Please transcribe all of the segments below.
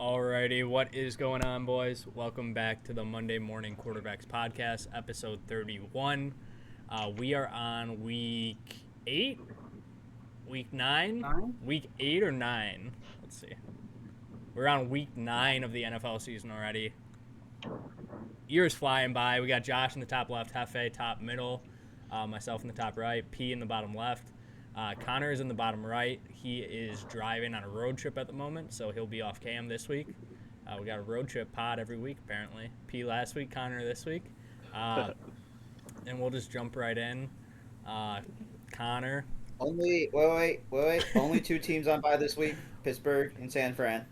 Alrighty, what is going on, boys? Welcome back to the Monday Morning Quarterbacks Podcast, episode 31. We are on week 8? Week 9? 9? Week 8 or 9? Let's see. We're on week 9 of the NFL season already. Years flying by. We got Josh in the top left, Hefe top middle, myself in the top right, P in the bottom left. Connor is in the bottom right. He is driving on a road trip at the moment, so he'll be off cam this week. We got a road trip pod every week, apparently. P last week, Connor this week. And we'll just jump right in. Connor. Wait. Only two teams on bye this week: Pittsburgh and San Fran.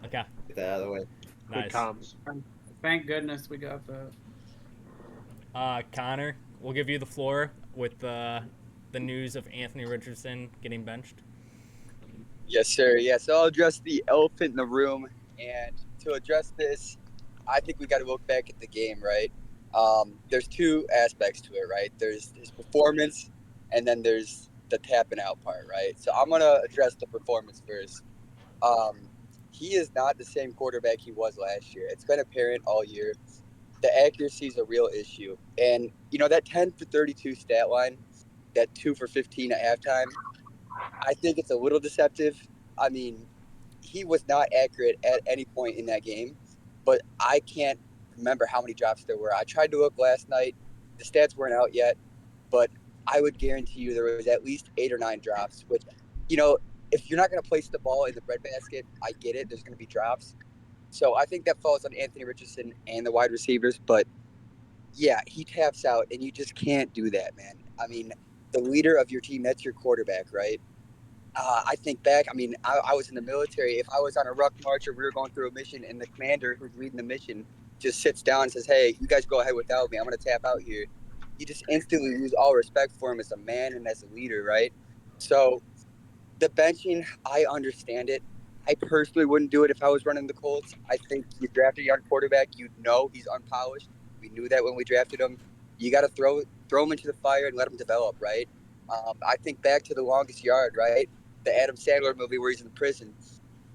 Okay. Get that out of the way. Nice. Good comms. Thank goodness we got that. Connor, we'll give you the floor with the news of Anthony Richardson getting benched. Yes, sir. Yeah, so I'll address the elephant in the room. And to address this, I think we got to look back at the game, right? There's two aspects to it, right? There's his performance, and then there's the tapping out part, right? So I'm going to address the performance first. He is not the same quarterback he was last year. It's been apparent all year. The accuracy is a real issue. And, that 10 for 32 stat line, that 2 for 15 at halftime, I think it's a little deceptive. I mean, he was not accurate at any point in that game, but I can't remember how many drops there were. I tried to look last night. The stats weren't out yet, but I would guarantee you there was at least 8 or 9 drops, which, if you're not going to place the ball in the breadbasket, I get it. There's going to be drops. So I think that falls on Anthony Richardson and the wide receivers. But, yeah, he taps out, and you just can't do that, man. I mean, the leader of your team, that's your quarterback, right? I think back, I was in the military. If I was on a ruck march or we were going through a mission and the commander who's leading the mission just sits down and says, hey, you guys go ahead without me. I'm going to tap out here. You just instantly lose all respect for him as a man and as a leader, right? So the benching, I understand it. I personally wouldn't do it if I was running the Colts. I think you draft a young quarterback, he's unpolished. We knew that when we drafted him. You got to throw him into the fire and let him develop, right? I think back to The Longest Yard, right? The Adam Sandler movie where he's in prison,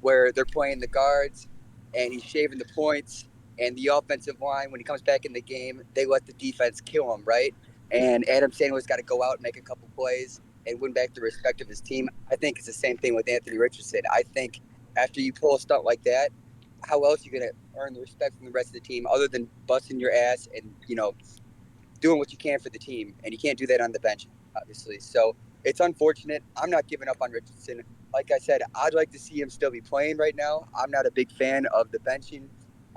where they're playing the guards and he's shaving the points, and the offensive line, when he comes back in the game, they let the defense kill him, right? And Adam Sandler's got to go out and make a couple plays and win back the respect of his team. I think it's the same thing with Anthony Richardson. I think after you pull a stunt like that, how else are you going to earn the respect from the rest of the team other than busting your ass and, doing what you can for the team? And you can't do that on the bench, obviously. So it's unfortunate. I'm not giving up on Richardson. Like I said, I'd like to see him still be playing right now. I'm not a big fan of the benching.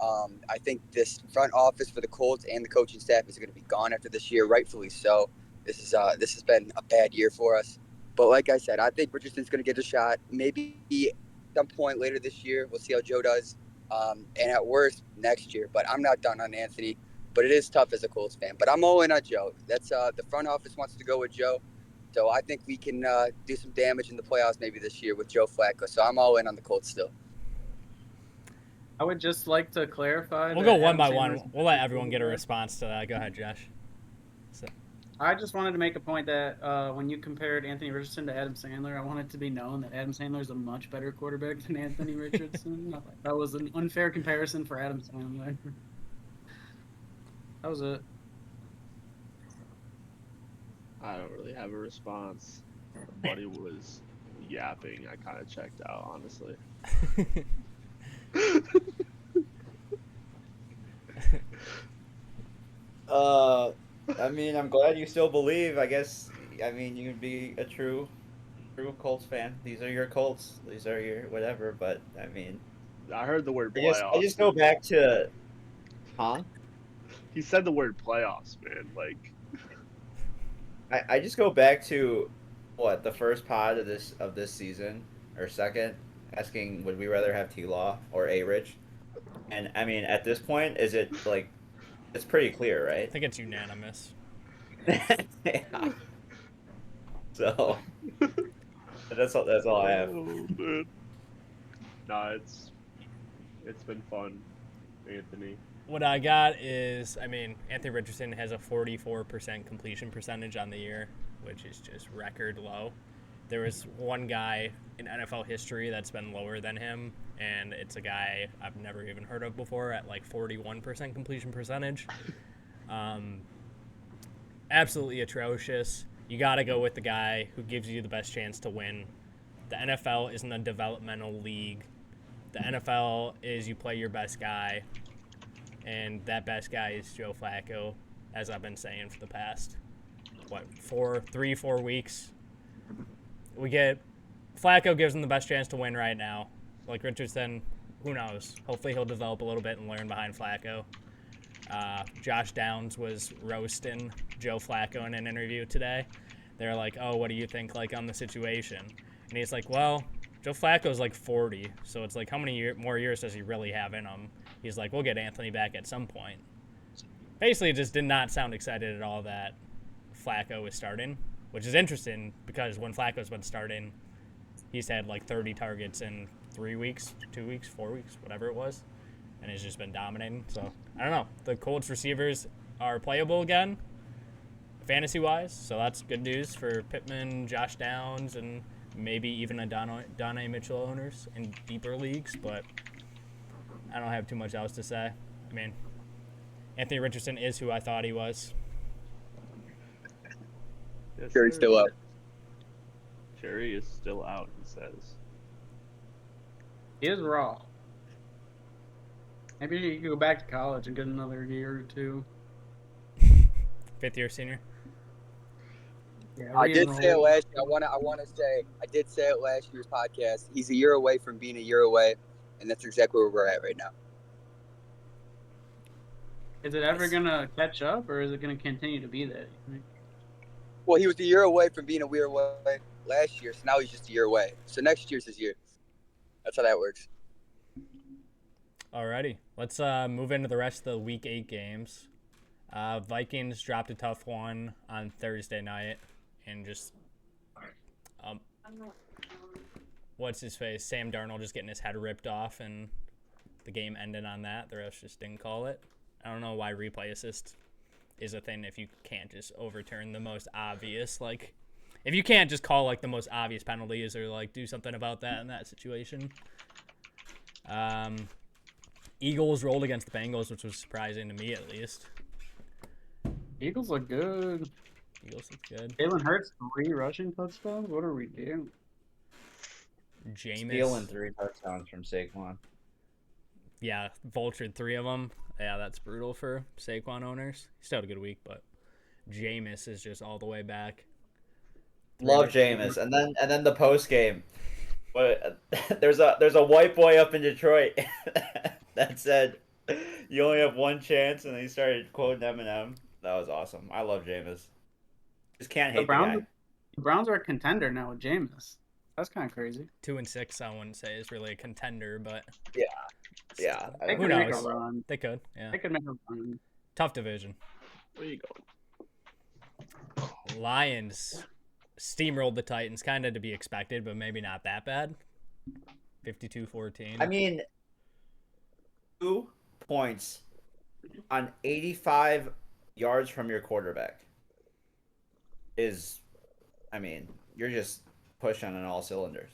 I think this front office for the Colts and the coaching staff is going to be gone after this year, rightfully so. This has been a bad year for us. But like I said, I think Richardson's going to get a shot. Maybe at some point later this year. We'll see how Joe does. And at worst, next year. But I'm not done on Anthony. But it is tough as a Colts fan. But I'm all in on Joe. That's the front office wants to go with Joe. So I think we can do some damage in the playoffs maybe this year with Joe Flacco. So I'm all in on the Colts still. I would just like to clarify. We'll go one by one. We'll let everyone get a response to that. Go ahead, Josh. I just wanted to make a point that when you compared Anthony Richardson to Adam Sandler, I want it to be known that Adam Sandler is a much better quarterback than Anthony Richardson. That was an unfair comparison for Adam Sandler. That was it. I don't really have a response. Buddy was yapping. I kind of checked out, honestly. I'm glad you still believe. I guess, you can be a true Colts fan. These are your Colts. These are your whatever. But I heard the word I playoffs. just go back to, huh? He said the word playoffs, man. Like, I just go back to what the first pod of this season or second, asking would we rather have T-Law or A-Rich, and at this point, is it like it's pretty clear, I right? think it's unanimous. Yeah. So that's all I have. oh, man. Nah, it's been fun, Anthony. What I got is, Anthony Richardson has a 44% completion percentage on the year, which is just record low. There was one guy in NFL history that's been lower than him, and it's a guy I've never even heard of before at like 41% completion percentage. Absolutely atrocious. You got to go with the guy who gives you the best chance to win. The NFL isn't a developmental league. The NFL is you play your best guy, and that best guy is Joe Flacco, as I've been saying for the past, 4 weeks. Flacco gives him the best chance to win right now. Like Richardson, who knows? Hopefully he'll develop a little bit and learn behind Flacco. Josh Downs was roasting Joe Flacco in an interview today. They're like, oh, what do you think like on the situation? And he's like, well, Joe Flacco's like 40, so it's like how many more years does he really have in him? He's like, we'll get Anthony back at some point. Basically, just did not sound excited at all that Flacco was starting, which is interesting because when Flacco's been starting, he's had like 30 targets in 3 weeks, 2 weeks, 4 weeks, whatever it was, and he's just been dominating. So, I don't know. The Colts receivers are playable again, fantasy-wise, so that's good news for Pittman, Josh Downs, and maybe even a Donnie Mitchell owners in deeper leagues, but I don't have too much else to say. I mean, Anthony Richardson is who I thought he was. Yes, Cherry's sir. still out. Cherry is still out, he says. He is raw. Maybe you could go back to college and get another year or two. Fifth-year senior. Yeah, I did say it re-enroll. last year. I want to say I did say it last year's podcast. He's a year away from being a year away, and that's exactly where we're at right now. Is it ever gonna catch up, or is it gonna continue to be that? Well, he was a year away from being a year away last year, so now he's just a year away. So next year's his year. That's how that works. Alrighty, let's move into the rest of the Week 8 games. Vikings dropped a tough one on Thursday night, and just what's his face? Sam Darnold just getting his head ripped off, and the game ended on that. The refs just didn't call it. I don't know why replay assist is a thing if you can't just overturn the most obvious, like, if you can't just call like the most obvious penalties or like do something about that in that situation. Eagles rolled against the Bengals, which was surprising to me at least. Eagles look good. Eagles look good. Jalen Hurts 3 rushing touchdowns. What are we doing? Stealing Jameis, 3 touchdowns from Saquon. yeah, vultured 3 of them. Yeah, that's brutal for Saquon owners. He still had a good week, but Jameis is just all the way back. Love Jameis, and then the post game, but there's a white boy up in Detroit that said you only have one chance, and he started quoting Eminem. That was awesome. I love Jameis. Just can't hate the guy. The Browns are a contender now with Jameis. That's kind of crazy. 2-6, I wouldn't say is really a contender, but Yeah, They Who could make a knows? run. they could. Yeah, They could make a run. tough division. Where you going? Lions steamrolled the Titans, kind of to be expected, but maybe not that bad. 52-14. I mean, 2 points on 85 yards from your quarterback is, I mean, you're just pushing on all cylinders.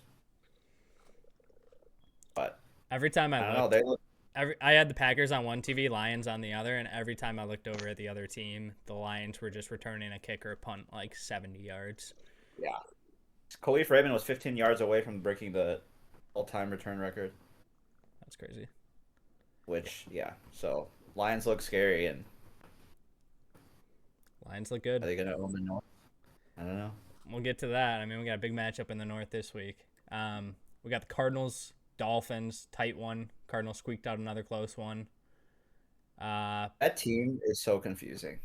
But every time I I don't know. looked, They look. I had the Packers on one TV, Lions on the other, and every time I looked over at the other team, the Lions were just returning a kick or punt like 70 yards. Yeah. Khalif Raymond was 15 yards away from breaking the all-time return record. That's crazy. Which, yeah. So Lions look scary, and Lions look are good. they gonna own the North? I don't know. We'll get to that. I mean, we got a big matchup in the North this week. We got the Cardinals, Dolphins, tight one. Cardinals squeaked out another close one. That team is so confusing.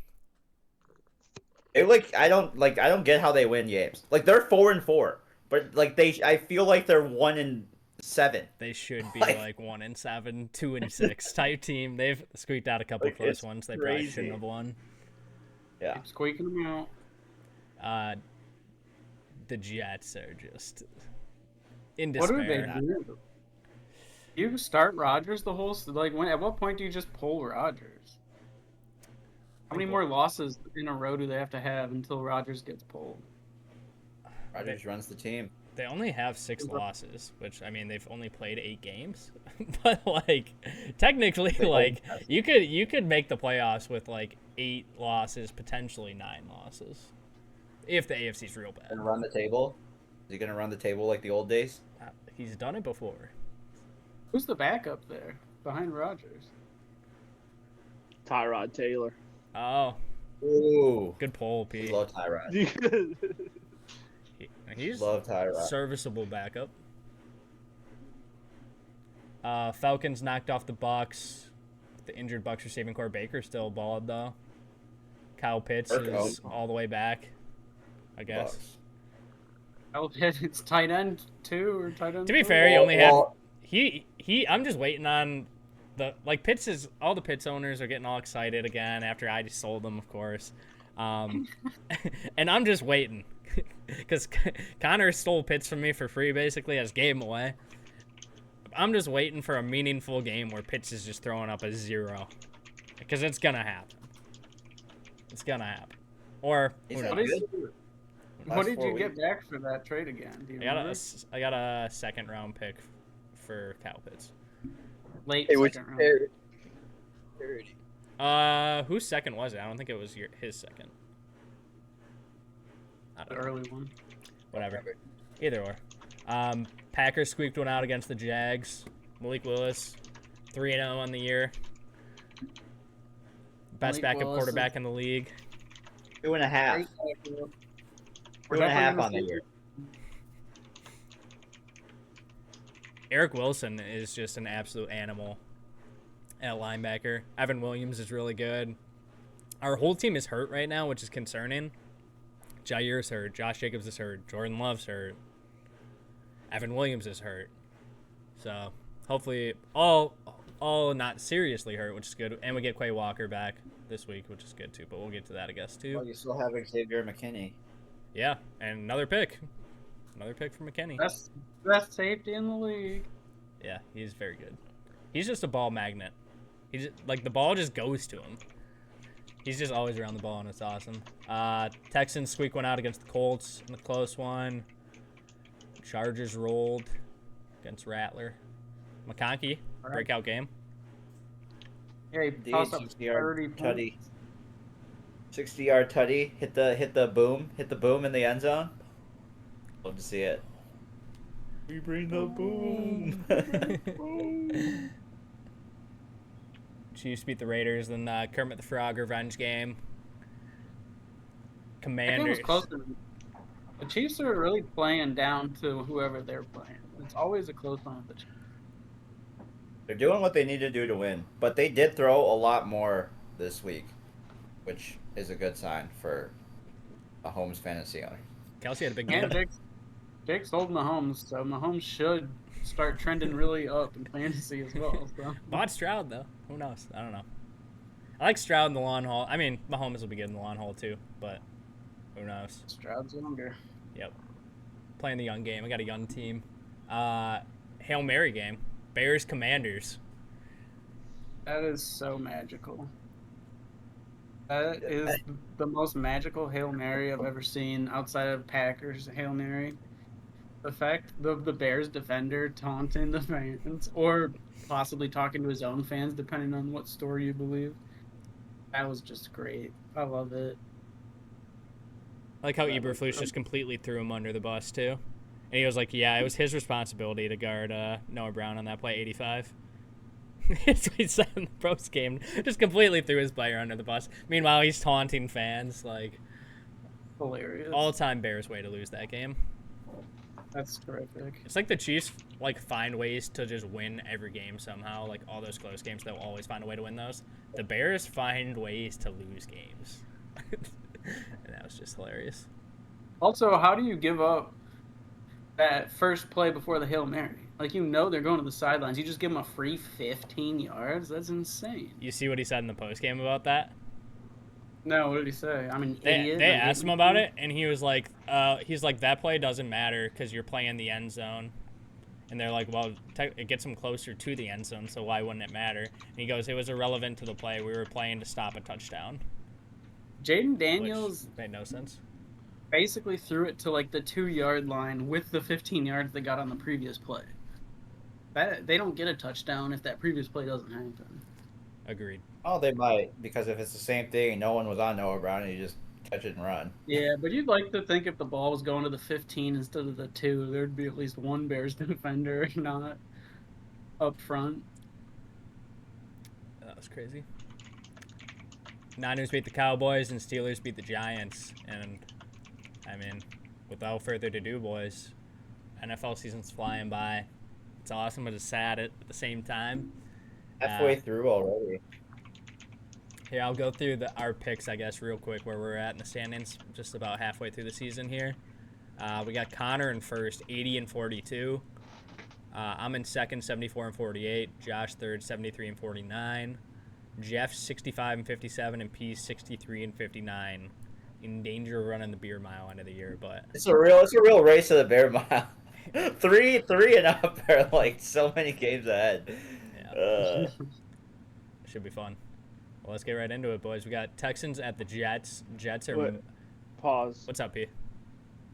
I don't get how they win games. Like they're 4-4, but like I feel like they're 1-7. They should be Like- like 1-7, 2-6 type team. They've squeaked out a couple Like, close it's ones. They probably crazy. shouldn't have won. Yeah. Keep squeaking them out. The Jets are just in What do despair. they do? You start Rodgers the whole like when? At what point do you just pull Rodgers? How many more losses in a row do they have to have until Rodgers gets pulled? Rodgers runs the team. They only have 6 losses, which I mean they've only played 8 games, but like technically, like you could make the playoffs with like 8 losses, potentially 9 losses, if the AFC's real bad. Gonna run the table? Is he gonna run the table like the old days? He's done it before. Who's the backup there behind Rodgers? Tyrod Taylor. Oh, Ooh, good poll, Pete. love Tyrod. He's Love Tyrod. serviceable backup. Falcons knocked off the Bucks. The injured Bucks receiving core Baker still balled though. Kyle Pitts is all the way back, I guess. Bucks. Oh, it's tight end 2 or tight end. To be 3? fair, he only had Well, he. I'm just waiting on the Pitts is all the Pitts owners are getting all excited again after I just sold them, of course. And I'm just waiting because Connor stole Pitts from me for free. Basically, I just gave him away. I'm just waiting for a meaningful game where Pitts is just throwing up a 0, because it's gonna happen. It's gonna happen. Or He's who not knows? good. What Last did 4 you get weeks. back for that trade again? Do you remember? I got a second round pick for Kyle Pitts. Late It was second round. parody. Whose second was it? I don't think it was his second. I The don't know. early one. Whatever. Either or. Packers squeaked one out against the Jags. Malik Willis, 3-0 on the year. Best Malik backup Willis quarterback in the league. 2.5. Great backup. 2.5 on the definitely year. Eric Wilson is just an absolute animal at linebacker. Evan Williams is really good. Our whole team is hurt right now, which is concerning. Jair's hurt. Josh Jacobs is hurt. Jordan Love's hurt. Evan Williams is hurt. So hopefully all not seriously hurt, which is good. And we get Quay Walker back this week, which is good too. But we'll get to that, I guess, too. Well, you still have Xavier McKinney. Yeah, and another pick. Another pick for McKinney. Best safety in the league. Yeah, he's very good. He's just a ball magnet. He's like the ball just goes to him. He's just always around the ball, and it's awesome. Texans squeak one out against the Colts in the close one. Chargers rolled against Rattler. McConkey, breakout game. Yeah, he The tossed up 60-yard 30 tutty. points. 60-yard tutty. Hit the boom in the end zone. Love to see it. We bring the boom. Chiefs beat the Raiders, then Kermit the Frog revenge game. That game Commanders. was close to me. The Chiefs are really playing down to whoever they're playing. It's always a close one with the Chiefs. They're doing what they need to do to win, but they did throw a lot more this week, which is a good sign for a Mahomes fantasy owner. Kelsey had a big And game. Jake sold Mahomes, so Mahomes should start trending really up in fantasy as well. So. Bought Stroud, though. Who knows? I don't know. I like Stroud in the long haul. I mean, Mahomes will be good in the long haul, too, but who knows? Stroud's younger. Yep. Playing the young game. I got a young team. Hail Mary game. Bears Commanders. That is so magical. That is the most magical Hail Mary I've ever seen outside of Packers Hail Mary. The fact of the Bears defender taunting the fans, or possibly talking to his own fans, depending on what story you believe. That was just great. I love it. I like how That was- Eberflus just completely threw him under the bus, too. And he was like, yeah, it was his responsibility to guard Noah Brown on that play 85. That's what he said in the pros game. Just completely threw his player under the bus. Meanwhile, he's taunting fans. Like, Hilarious. all-time Bears way to lose that game. That's terrific. It's like the Chiefs, like, find ways to just win every game somehow. Like, all those close games, they'll always find a way to win those. The Bears find ways to lose games. And that was just hilarious. Also, how do you give up that first play before the Hail Mary? Like, you know they're going to the sidelines. You just give them a free 15 yards? That's insane. You see what he said in the post game about that? No, what did he say? I'm an They idiot. asked him about it, and he was like, that play doesn't matter because you're playing the end zone. And they're like, well, it gets them closer to the end zone, so why wouldn't it matter? And he goes, it was irrelevant to the play. We were playing to stop a touchdown. Jaden Which Daniels, made no sense. basically threw it to like the 2-yard line with the 15 yards they got on the previous play. That they don't get a touchdown if that previous play doesn't happen. Agreed. Oh, they might, because if it's the same thing, no one was on Noah Brown, and you just catch it and run. Yeah, but you'd like to think if the ball was going to the 15 instead of the 2, there'd be at least one Bears defender not up front. That was crazy. Niners beat the Cowboys and Steelers beat the Giants. And, I mean, without further ado, boys, NFL season's flying by. It's awesome, but it's sad at the same time. Halfway through already. Here, I'll go through our picks, I guess, real quick, where we're at in the standings, just about halfway through the season here. We got Connor in first, 80 and 42. I'm in second, 74 and 48. Josh third, 73 and 49. Jeff 65 and 57, and P 63 and 59. In danger of running the beer mile end of the year, but It's a real race to the Bear Mile. three and up are like so many games ahead. yeah, should be fun. Well, let's get right into it, boys. We got Texans at the Jets. Jets are. Wait, pause. What's up, P?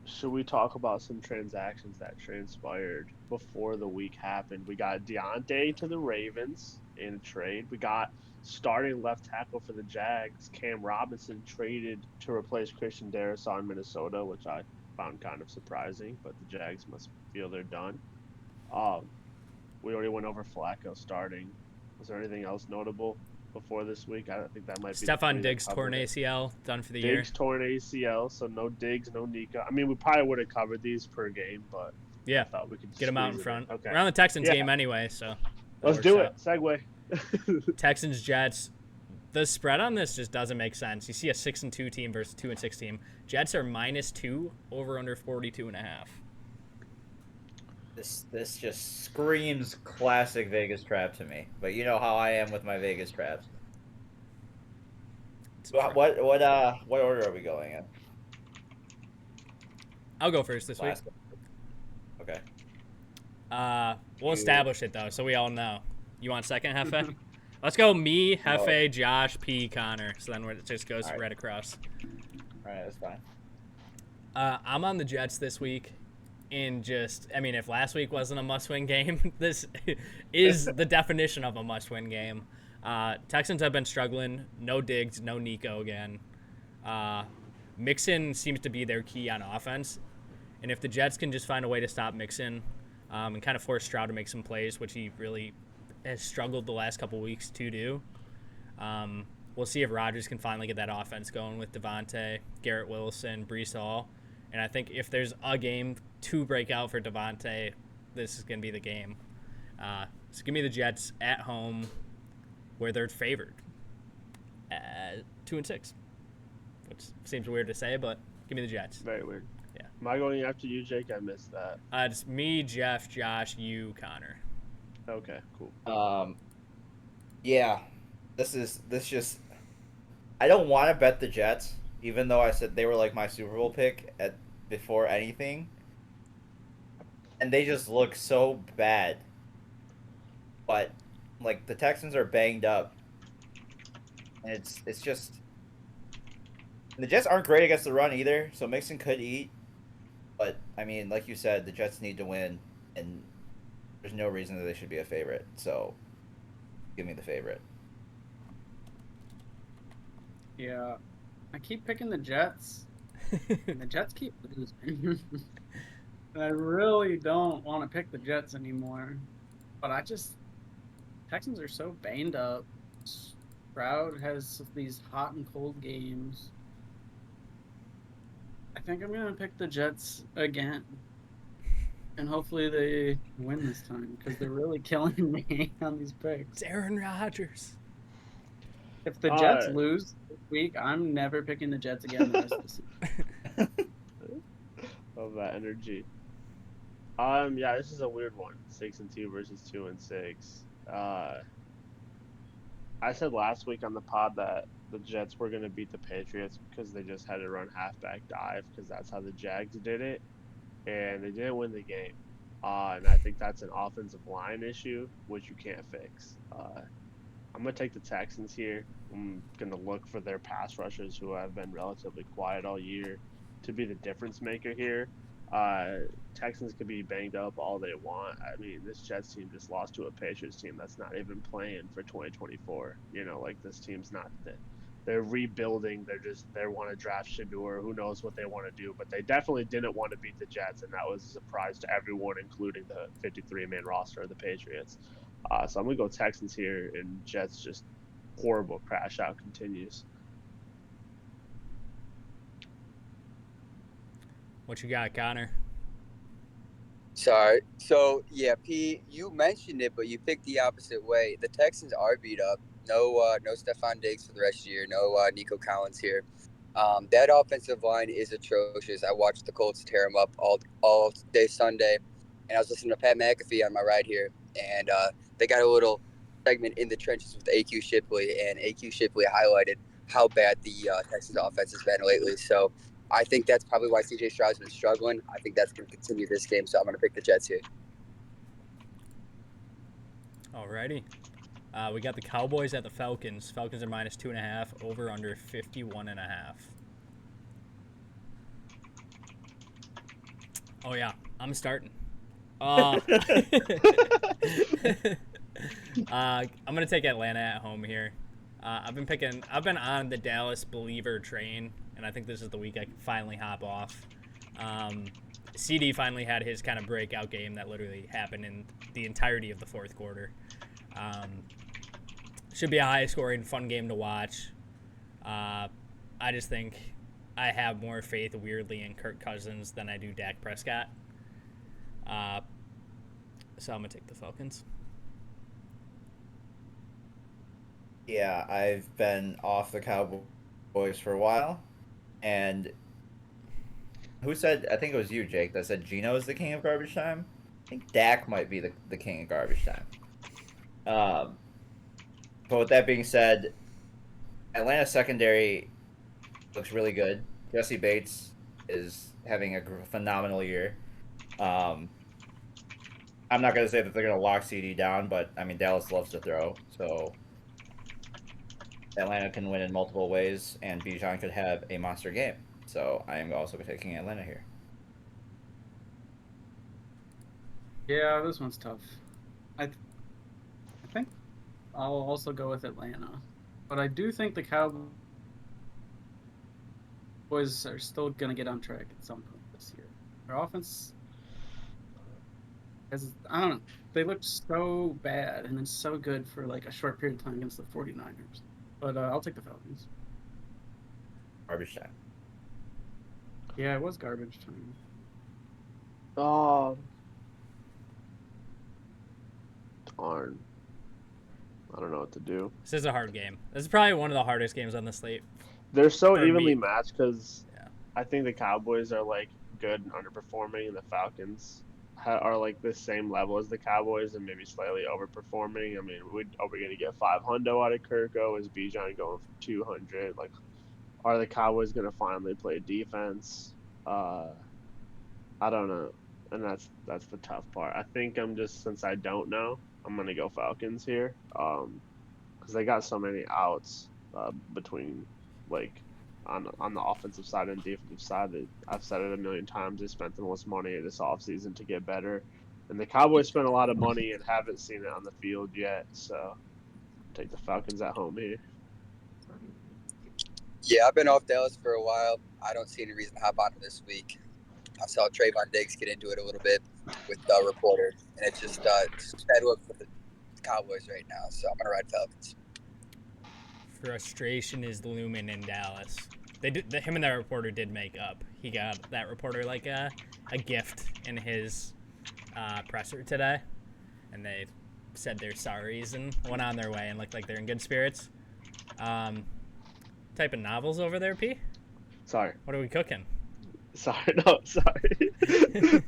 Should we talk about some transactions that transpired before the week happened? We got Deontay to the Ravens in a trade. We got starting left tackle for the Jags, Cam Robinson, traded to replace Christian Darrisaw in Minnesota, which I found kind of surprising, but the Jags must feel they're done. We already went over Flacco starting. Was there anything else notable before this week? I think that might be Stephon Diggs torn ACL, done for the year. Diggs torn ACL, so no Diggs, no Nico. I mean, we probably would have covered these per game, but Yeah, I thought we could get them out in squeeze it front. Okay, We're on the Texans Yeah. game anyway, so that let's works do out. it. Segue. Texans Jets. The spread on this just doesn't make sense. You see a 6-2 team versus 2-6 team. Jets are -2 over under 42.5. This just screams classic Vegas trap to me. But you know how I am with my Vegas traps. What order are we going in? I'll go first this week. Last. Okay. We'll establish it though, so we all know. You want second, Hefe? Let's go me, Hefe, Josh, P, Connor. So then it just goes All right. right across. All right, that's fine. I'm on the Jets this week. If last week wasn't a must-win game, this is the definition of a must-win game. Texans have been struggling. No Diggs, no Nico again. Mixon seems to be their key on offense. And if the Jets can just find a way to stop Mixon and kind of force Stroud to make some plays, which he really has struggled the last couple weeks to do, we'll see if Rodgers can finally get that offense going with Devontae, Garrett Wilson, Breece Hall. And I think if there's a game to break out for Devontae, this is going to be the game. So give me the Jets at home where they're favored at 2-6. Which seems weird to say, but give me the Jets. Very weird. Yeah. Am I going after you, Jake? I missed that. It's me, Jeff, Josh, you, Connor. Okay, cool. Yeah, this just. I don't want to bet the Jets, even though I said they were like my Super Bowl pick before anything, and they just look so bad. But like the Texans are banged up, and it's just. And the Jets aren't great against the run either, so Mixon could eat. But I mean, like you said, the Jets need to win, and there's no reason that they should be a favorite. So, give me the favorite. Yeah, I keep picking the Jets, and the Jets keep losing. And I really don't want to pick the Jets anymore. But Texans are so banged up. Stroud has these hot and cold games. I think I'm going to pick the Jets again. And hopefully they win this time, because they're really killing me on these picks. It's Aaron Rodgers. If the Jets lose this week, I'm never picking the Jets again the rest of the season. Love that energy. Yeah, this is a weird one. 6-2 versus 2-6. I said last week on the pod that the Jets were going to beat the Patriots because they just had to run halfback dive because that's how the Jags did it, and they didn't win the game. And I think that's an offensive line issue, which you can't fix. I'm going to take the Texans here. I'm going to look for their pass rushers who have been relatively quiet all year. to be the difference maker here. Texans could be banged up all they want. I mean, this Jets team just lost to a Patriots team that's not even playing for 2024. Like this team's not that. They're rebuilding. They want to draft Shador. Who knows what they want to do? But they definitely didn't want to beat the Jets, and that was a surprise to everyone, including the 53-man roster of the Patriots. So I'm gonna go Texans here, and Jets just horrible crash out continues. What you got, Connor? Sorry. So, yeah, P, you mentioned it, but you picked the opposite way. The Texans are beat up. No Stephon Diggs for the rest of the year. No Nico Collins here. That offensive line is atrocious. I watched the Colts tear them up all day Sunday, and I was listening to Pat McAfee on my ride here, and they got a little segment in the trenches with AQ Shipley, and AQ Shipley highlighted how bad the Texans offense has been lately. So I think that's probably why CJ Stroud's been struggling. I think that's going to continue this game, so I'm going to pick the Jets here. Alrighty. We got the Cowboys at the Falcons. Falcons are -2.5, over under 51.5. Oh yeah, I'm starting. I'm gonna take Atlanta at home here. I've been on the Dallas believer train, and I think this is the week I can finally hop off. CD finally had his kind of breakout game that literally happened in the entirety of the fourth quarter. Should be a high-scoring, fun game to watch. I just think I have more faith, weirdly, in Kirk Cousins than I do Dak Prescott. So I'm going to take the Falcons. Yeah, I've been off the Cowboys for a while. And who said, I think it was you, Jake, that said Geno is the king of garbage time? I think Dak might be the king of garbage time. But with that being said, Atlanta's secondary looks really good. Jesse Bates is having a phenomenal year. I'm not going to say that they're going to lock CD down, but, I mean, Dallas loves to throw. So Atlanta can win in multiple ways, and Bijan could have a monster game. So I am also taking Atlanta here. Yeah, this one's tough. I think I'll also go with Atlanta, but I do think the Cowboys are still gonna get on track at some point this year. Their offense, I don't know, they looked so bad and then so good for like a short period of time against the 49ers. But I'll take the Falcons. Garbage time. Yeah, it was garbage time. Darn. I don't know what to do. This is a hard game. This is probably one of the hardest games on the slate. They're so For evenly me. matched because Yeah. I think the Cowboys are like good and underperforming, and the Falcons are like the same level as the Cowboys and maybe slightly overperforming. I mean, are we going to get 500 out of Kirko? Is Bijan going for 200? Like, are the Cowboys going to finally play defense? I don't know, and that's the tough part. I think since I don't know, I'm going to go Falcons here, because they got so many outs between like on the offensive side and defensive side. That I've said it a million times. They spent the most money this offseason to get better, and the Cowboys spent a lot of money and haven't seen it on the field yet. So take the Falcons at home here. Yeah, I've been off Dallas for a while. I don't see any reason to hop on it this week. I saw Trayvon Diggs get into it a little bit with the reporter, and it's just bad look for the Cowboys right now. So I'm gonna ride Falcons. Frustration is looming in Dallas. Him and that reporter did make up. He got that reporter like a gift in his presser today, and they said their sorries and went on their way and looked like they're in good spirits. Type of novels over there, P? Sorry. What are we cooking? Sorry.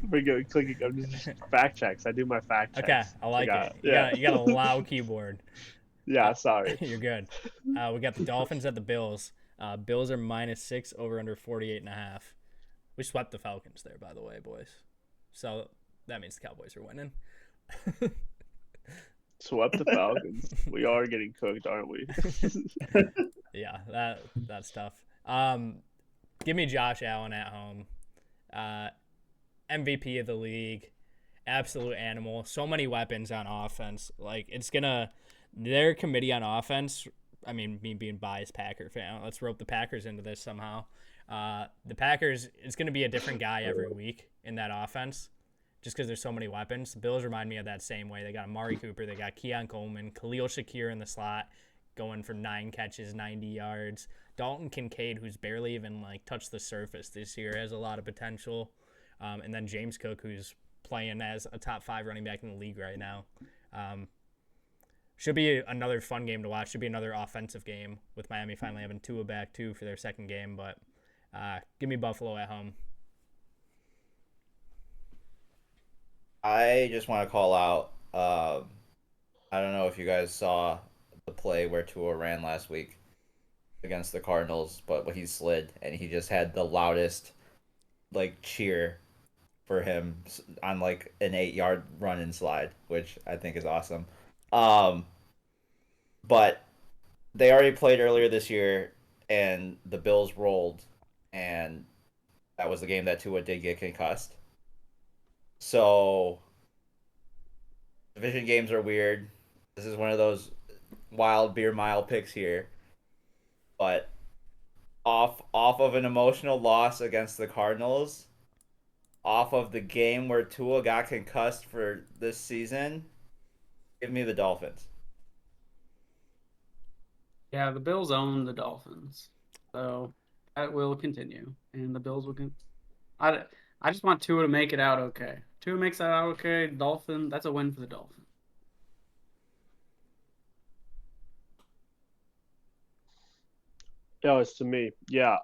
We're going clicking. I'm just fact checks. I do my fact checks. Okay, I like it. Yeah. You got a loud keyboard. Yeah, sorry. You're good. We got the Dolphins at the Bills. Bills are -6, over under 48.5. We swept the Falcons there, by the way, boys. So that means the Cowboys are winning. Swept the Falcons. We are getting cooked, aren't we? Yeah, that's tough. Give me Josh Allen at home. MVP of the league. Absolute animal. So many weapons on offense. Like, their committee on offense, I mean, me being biased Packer fan, let's rope the Packers into this somehow. The Packers, it's going to be a different guy every week in that offense just because there's so many weapons. The Bills remind me of that same way. They got Amari Cooper. They got Keon Coleman, Khalil Shakir in the slot going for 9 catches, 90 yards. Dalton Kincaid, who's barely even touched the surface this year, has a lot of potential. And then James Cook, who's playing as a top 5 running back in the league right now. Should be another fun game to watch. Should be another offensive game with Miami finally having Tua back too for their second game. But give me Buffalo at home. I just want to call out. I don't know if you guys saw the play where Tua ran last week against the Cardinals, but he slid and he just had the loudest cheer for him on an 8-yard run and slide, which I think is awesome. But they already played earlier this year, and the Bills rolled, and that was the game that Tua did get concussed. So division games are weird. This is one of those wild beer mile picks here, but off of an emotional loss against the Cardinals, off of the game where Tua got concussed for this season, give me the Dolphins. Yeah, the Bills own the Dolphins, so that will continue, and the Bills will. I just want Tua to make it out okay. Tua makes that out okay. Dolphin, that's a win for the Dolphins. No, it's to me. Yeah.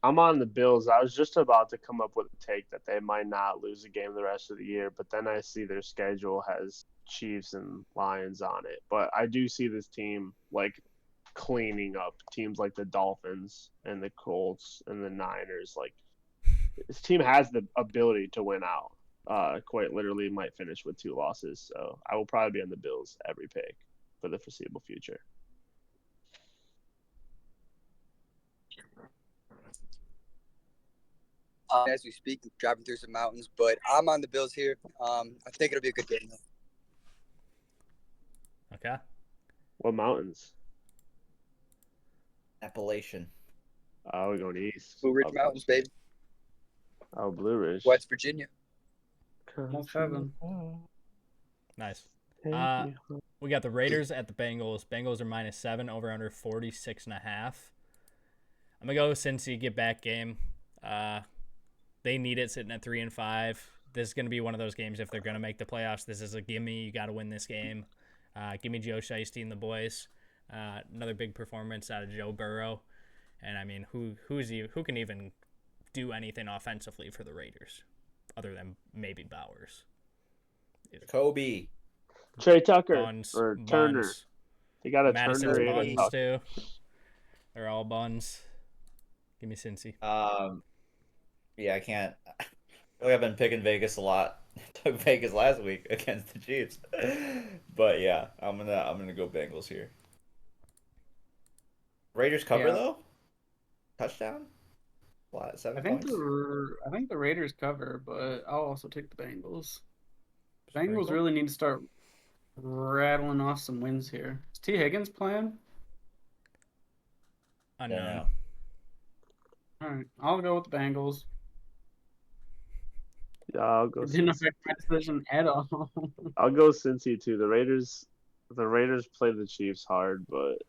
I'm on the Bills. I was just about to come up with a take that they might not lose a game the rest of the year, but then I see their schedule has Chiefs and Lions on it. But I do see this team cleaning up teams like the Dolphins and the Colts and the Niners. This team has the ability to win out. Quite literally might finish with 2 losses. So I will probably be on the Bills every pick for the foreseeable future. As we speak, driving through some mountains, but I'm on the Bills here. I think it'll be a good game. Okay. What mountains? Appalachian. Oh, we're going east. Blue Ridge Mountains, baby. Oh, Blue Ridge. West Virginia. Almost heaven. Nice. We got the Raiders at the Bengals. Bengals are -7, over under 46.5. I'm gonna go Cincy, get back game. They need it sitting at 3-5. This is gonna be one of those games if they're gonna make the playoffs. This is a gimme. You got to win this game. Give me Joe Shiesty and the boys. Another big performance out of Joe Burrow, and I mean, who can even do anything offensively for the Raiders, other than maybe Bowers. Kobe. Trey Tucker Buns, or Turner. buns. They got a Madison's Turner and a buns Tucker. too. They're all buns. Give me Cincy. Yeah, I can't. I feel like I've been picking Vegas a lot. Took Vegas last week against the Chiefs, but yeah, I'm gonna go Bengals here. Raiders cover though. Touchdown. What? 7 points. I think the Raiders cover, but I'll also take the Bengals. Bengals really need to start rattling off some wins here. Is T. Higgins playing? Unknown. Yeah. All right, I'll go with the Bengals. Yeah, I'll go. It didn't affect my decision at all. I'll go Cincy too. The Raiders played the Chiefs hard, but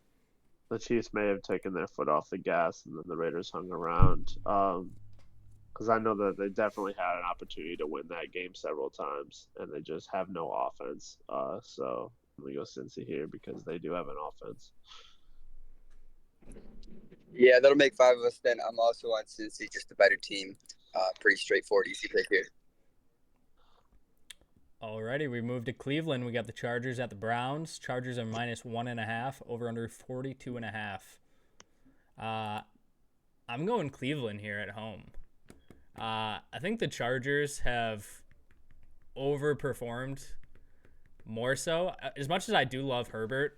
the Chiefs may have taken their foot off the gas, and then the Raiders hung around. Because I know that they definitely had an opportunity to win that game several times, and they just have no offense. So I'm gonna go Cincy here because they do have an offense. Yeah, that'll make 5 of us. Then I'm also on Cincy, just a better team. Pretty straightforward, easy pick here. Alrighty, we moved to Cleveland. We got the Chargers at the Browns. Chargers are -1.5, over under 42.5. I'm going Cleveland here at home. I think the Chargers have overperformed more so. As much as I do love Herbert,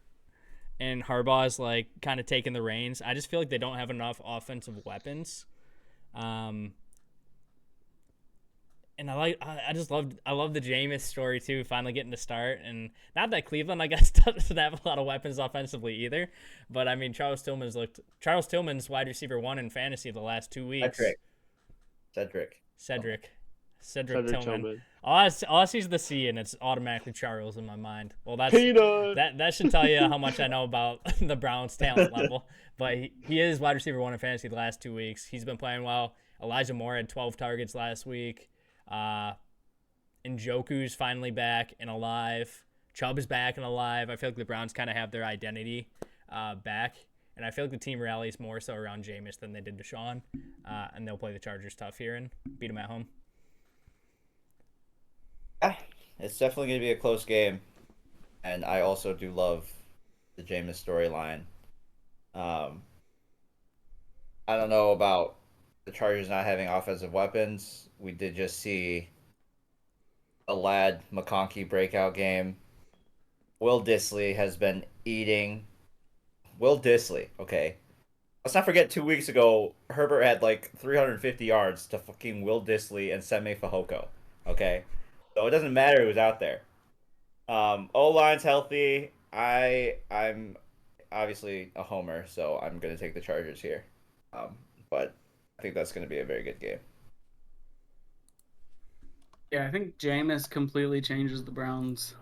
and Harbaugh's like kind of taking the reins. I just feel like they don't have enough offensive weapons. And I love the Jameis story too, finally getting to start. And not that Cleveland, I guess, doesn't have a lot of weapons offensively either. But I mean, Charles Tillman's wide receiver 1 in fantasy the last 2 weeks. Cedric Tillman. All I see is the C, and it's automatically Charles in my mind. Well, that should tell you how much I know about the Browns' talent level. But he is wide receiver 1 in fantasy the last 2 weeks. He's been playing well. Elijah Moore had 12 targets last week. Njoku's finally back and alive. Chubb is back and alive. I feel like the Browns kind of have their identity back. And I feel like the team rallies more so around Jameis than they did Deshaun. And they'll play the Chargers tough here and beat them at home. Yeah, it's definitely going to be a close game. And I also do love the Jameis storyline. I don't know about the Chargers not having offensive weapons. We did just see a Ladd McConkey breakout game. Will Dissly has been eating. Will Dissly, okay. Let's not forget 2 weeks ago, Herbert had like 350 yards to fucking Will Dissly and Semi Fehoko, okay? So it doesn't matter who's out there. O-line's healthy. I'm obviously a homer, so I'm going to take the Chargers here. But I think that's going to be a very good game. Yeah, I think Jameis completely changes the Browns.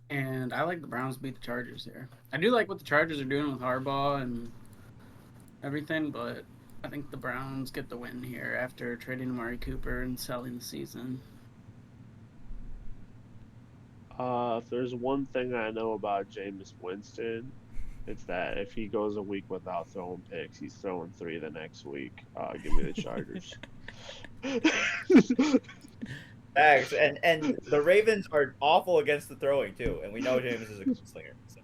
And I like the Browns to beat the Chargers here. I do like what the Chargers are doing with Harbaugh and everything, but I think the Browns get the win here after trading Amari Cooper and selling the season. If there's one thing I know about Jameis Winston, it's that if he goes a week without throwing picks, he's throwing 3 the next week. Give me the Chargers. Thanks. And the Ravens are awful against the throwing too, and we know Jameis is a good slinger. So.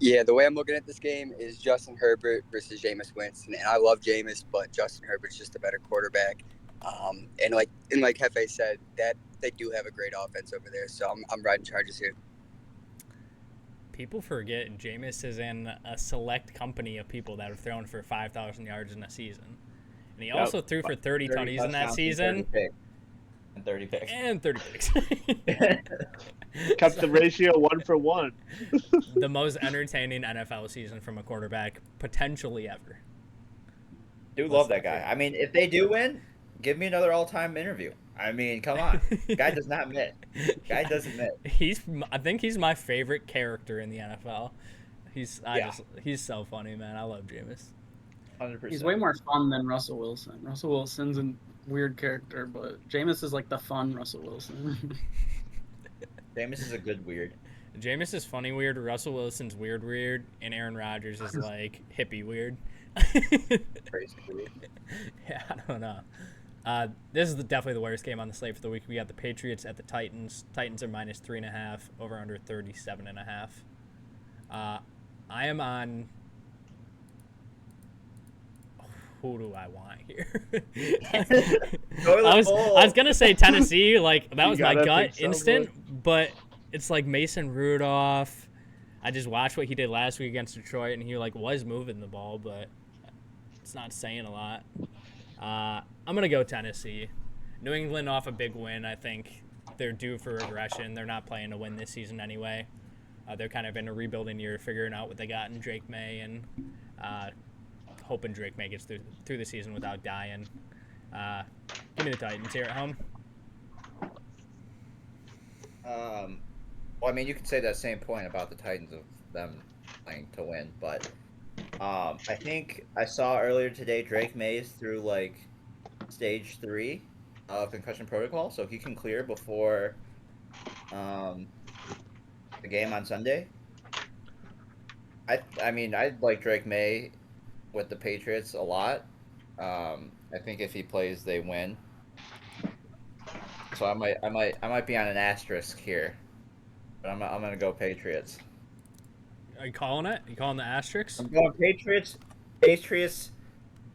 Yeah, the way I'm looking at this game is Justin Herbert versus Jameis Winston, and I love Jameis, but Justin Herbert's just a better quarterback. And like Hefe said, that they do have a great offense over there, so I'm riding Chargers here. People forget Jameis is in a select company of people that have thrown for 5,000 yards in a season. And he also threw for 30 tutties in that season. And 30 picks. And 30 picks. Kept the ratio 1 for 1. The most entertaining NFL season from a quarterback potentially ever. Do love that guy. I mean, if they do win, give me another all-time interview. I mean, come on. Guy does not miss. Guy doesn't miss. I think he's my favorite character in the NFL. He's so funny, man. I love Jameis. 100%. He's way more fun than Russell Wilson. Russell Wilson's a weird character, but Jameis is like the fun Russell Wilson. Jameis is a good weird. Jameis is funny weird, Russell Wilson's weird, and Aaron Rodgers is like hippie weird. Crazy weird. Yeah, I don't know. This is definitely the worst game on the slate for the week. We got the Patriots at the Titans. Titans are minus 3.5, over under 37.5. I am on. Who do I want here? I was gonna say Tennessee, like that was my gut instant, but it's like Mason Rudolph. I just watched what he did last week against Detroit, and he like was moving the ball, but it's not saying a lot. I'm gonna go Tennessee. New England off a big win. I think they're due for regression. They're not playing to win this season anyway. They're kind of in a rebuilding year, figuring out what they got in Drake May, and hoping Drake May gets through the season without dying. Give me the Titans here at home. Well, I mean, you could say that same point about the Titans of them playing to win, but I think I saw earlier today Drake Mays through like stage 3 of concussion protocol, so he can clear before the game on Sunday. I mean, I like Drake May with the Patriots a lot. I think if he plays, they win. So I might be on an asterisk here, but I'm gonna go Patriots. Are you calling it? You calling the asterisks? I'm going Patriots. Patriots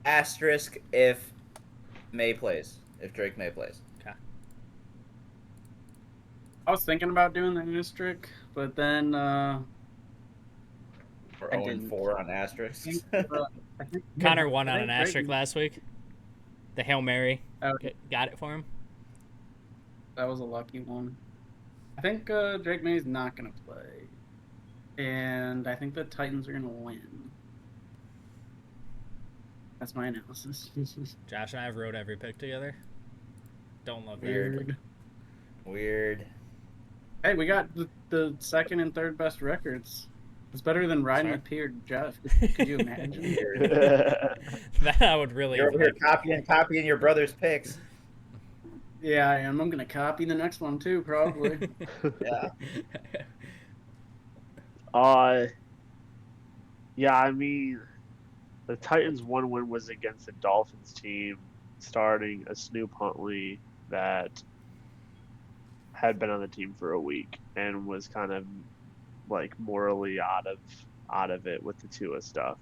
asterisk if May plays. If Drake May plays. Okay. I was thinking about doing the asterisk, but then We're I 0 didn't. 4 on I think, asterisks. I think Connor won I on think an Drake asterisk last week. The Hail Mary Oh, got it for him. that was a lucky one. I think Drake May's not gonna play, and I think the Titans are gonna win. That's my analysis. Josh and I have wrote every pick together. Don't love that. Weird. Weird. Hey, we got the second and third best records. It's better than riding Sorry? with P or Jeff. Could you imagine? Weird. That I would really You're over here like. copying your brother's picks. Yeah, I am. I'm gonna copy the next one too, probably. Yeah. Yeah, I mean, the Titans' one win was against the Dolphins team, starting a Snoop Huntley that had been on the team for a week and was kind of like morally out of it with the Tua stuff.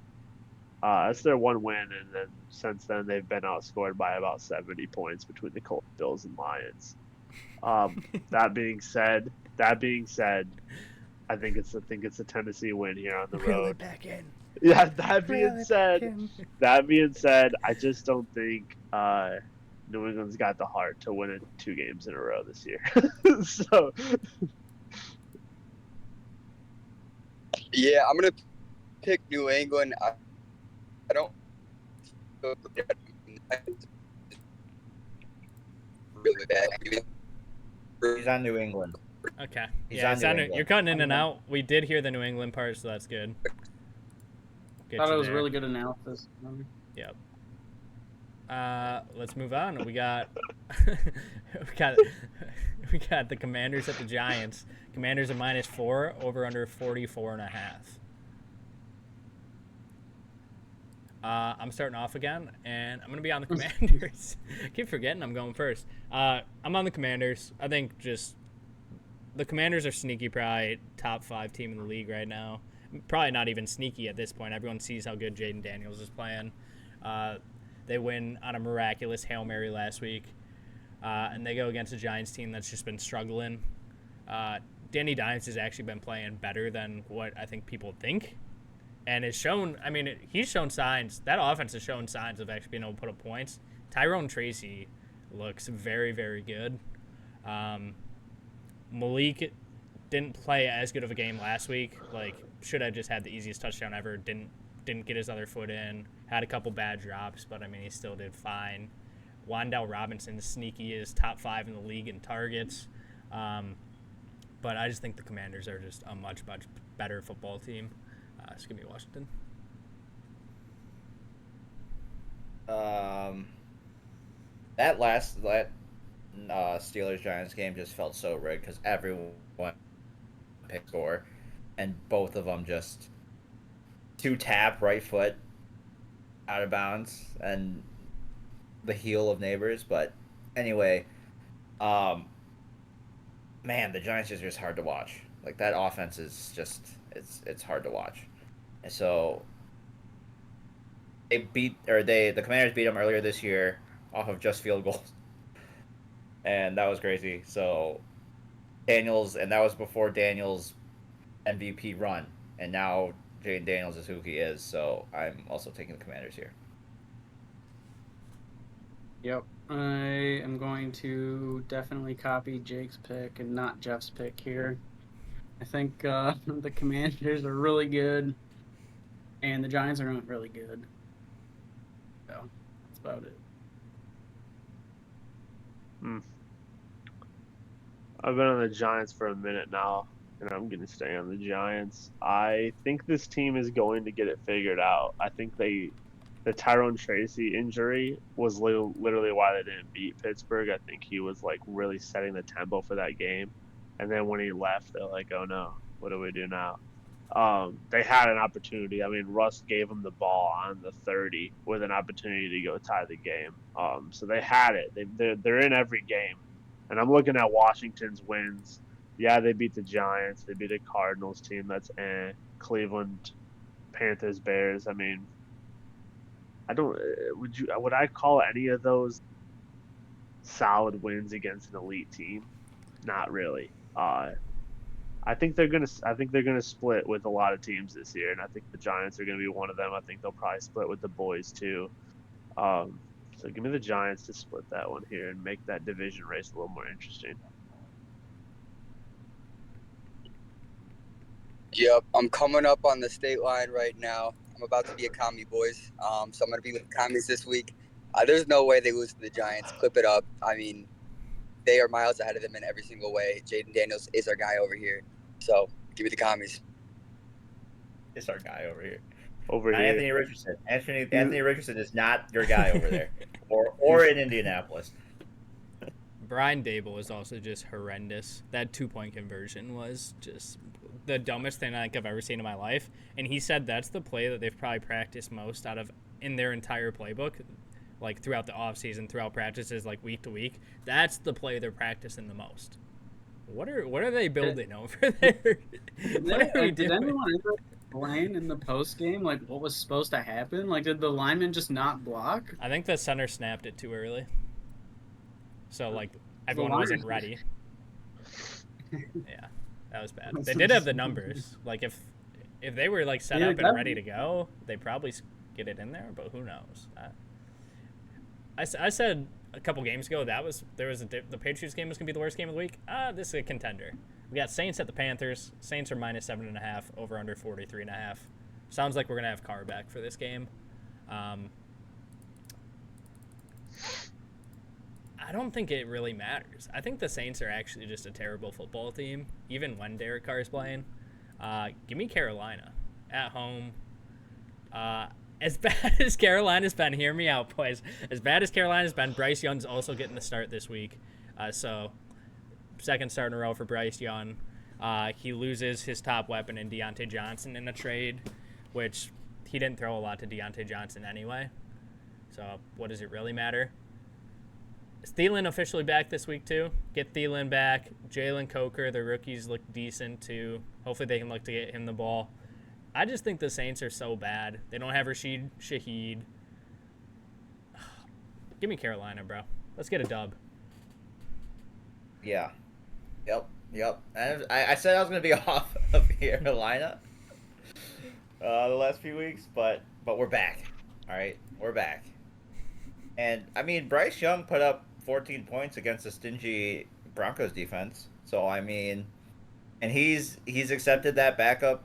That's their one win, and then since then they've been outscored by about 70 points between the Colts, Bills, and Lions. That being said, I think it's a Tennessee win here on the road. Back in. Yeah, that being said, I just don't think New England's got the heart to win it 2 games in a row this year. So Yeah, I'm gonna pick New England. I don't really bad. He's on New England. Okay. He's Yeah, on it's New on, England. you're cutting in and out. We did hear the New England part, so that's good. Get Thought you it was there. really good analysis. Yep. Let's move on. We got we got the Commanders at the Giants. Commanders at -4, over under 44.5. I'm starting off again, and I'm gonna be on the Commanders. I keep forgetting I'm going first. I'm on the Commanders. I think just the Commanders are sneaky, probably top 5 team in the league right now. Probably not even sneaky at this point. Everyone sees how good Jaden Daniels is playing. They win on a miraculous Hail Mary last week, and they go against a Giants team that's just been struggling. Danny Dimes has actually been playing better than what I think people think, and it's shown. I mean, he's shown signs. That offense has shown signs of actually being able to put up points. Tyrone Tracy looks very, very good. Malik didn't play as good of a game last week. Like, should have just had the easiest touchdown ever. Didn't get his other foot in. Had a couple bad drops, but I mean, he still did fine. Wan'Dale Robinson, sneaky, is top 5 in the league in targets. But I just think the Commanders are just a much, much better football team. It's going to be Washington. That Steelers-Giants game just felt so rigged because everyone picked score, and both of them just 2 tap right foot out of bounds and the heel of Neighbors. But anyway, man, the Giants are just hard to watch. Like, that offense is just it's hard to watch. And so the Commanders beat them earlier this year off of just field goals. And that was crazy. So that was before Daniels' MVP run. And now Jaden Daniels is who he is. So I'm also taking the Commanders here. Yep. I am going to definitely copy Jake's pick and not Jeff's pick here. I think the Commanders are really good, and the Giants are not really good. So that's about it. I've been on the Giants for a minute now, and I'm going to stay on the Giants. I think this team is going to get it figured out. I think the Tyrone Tracy injury was literally why they didn't beat Pittsburgh. I think he was like really setting the tempo for that game. And then when he left, they're like, oh no, what do we do now? They had an opportunity. I mean, Russ gave them the ball on the 30 with an opportunity to go tie the game. So they had it. They're in every game. And I'm looking at Washington's wins. Yeah, they beat the Giants. They beat a Cardinals team that's Cleveland, Panthers, Bears. I mean, would I call any of those solid wins against an elite team? Not really. I think they're gonna split with a lot of teams this year, and I think the Giants are gonna be one of them. I think they'll probably split with the boys too. So give me the Giants to split that one here and make that division race a little more interesting. Yep, I'm coming up on the state line right now. I'm about to be a commie, boys. So I'm gonna be with the commies this week. There's no way they lose to the Giants. Clip it up. I mean, they are miles ahead of them in every single way. Jaden Daniels is our guy over here. So give me the commies. It's our guy over here. Over Not here, Anthony Richardson. Anthony Richardson is not your guy over there, or in Indianapolis. Brian Dable was also just horrendous. That 2-point conversion was just the dumbest thing I think I've ever seen in my life. And he said that's the play that they've probably practiced most out of in their entire playbook, like throughout the offseason, throughout practices, like week to week. That's the play they're practicing the most. What are they building over there? What are we Did doing? anyone ever explain in the post game like what was supposed to happen? Like, did the lineman just not block? I think the center snapped it too early. So, like, everyone line- wasn't ready. Yeah, that was bad. That's They did have the just- numbers. Like, if they were, like, set Yeah, up and that- ready to go, they probably get it in there, but who knows? I said a couple games ago the Patriots game was going to be the worst game of the week. This is a contender. We got Saints at the Panthers. Saints are minus 7.5, over under 43.5. Sounds like we're going to have Carr back for this game. I don't think it really matters. I think the Saints are actually just a terrible football team, even when Derek Carr is playing. Give me Carolina at home. As bad as Carolina's been, hear me out, boys. As bad as Carolina's been, Bryce Young's also getting the start this week. So, second start in a row for Bryce Young. He loses his top weapon in Deontay Johnson in a trade, which he didn't throw a lot to Deontay Johnson anyway. So, what does it really matter? Is Thielen officially back this week, too? Get Thielen back. Jalen Coker, the rookies, look decent, too. Hopefully they can look to get him the ball. I just think the Saints are so bad. They don't have Rashid Shaheed. Give me Carolina, bro. Let's get a dub. Yeah. Yep. And I said I was going to be off of Carolina the last few weeks, but we're back. All right? We're back. And, I mean, Bryce Young put up 14 points against a stingy Broncos defense. So, I mean, and he's accepted that backup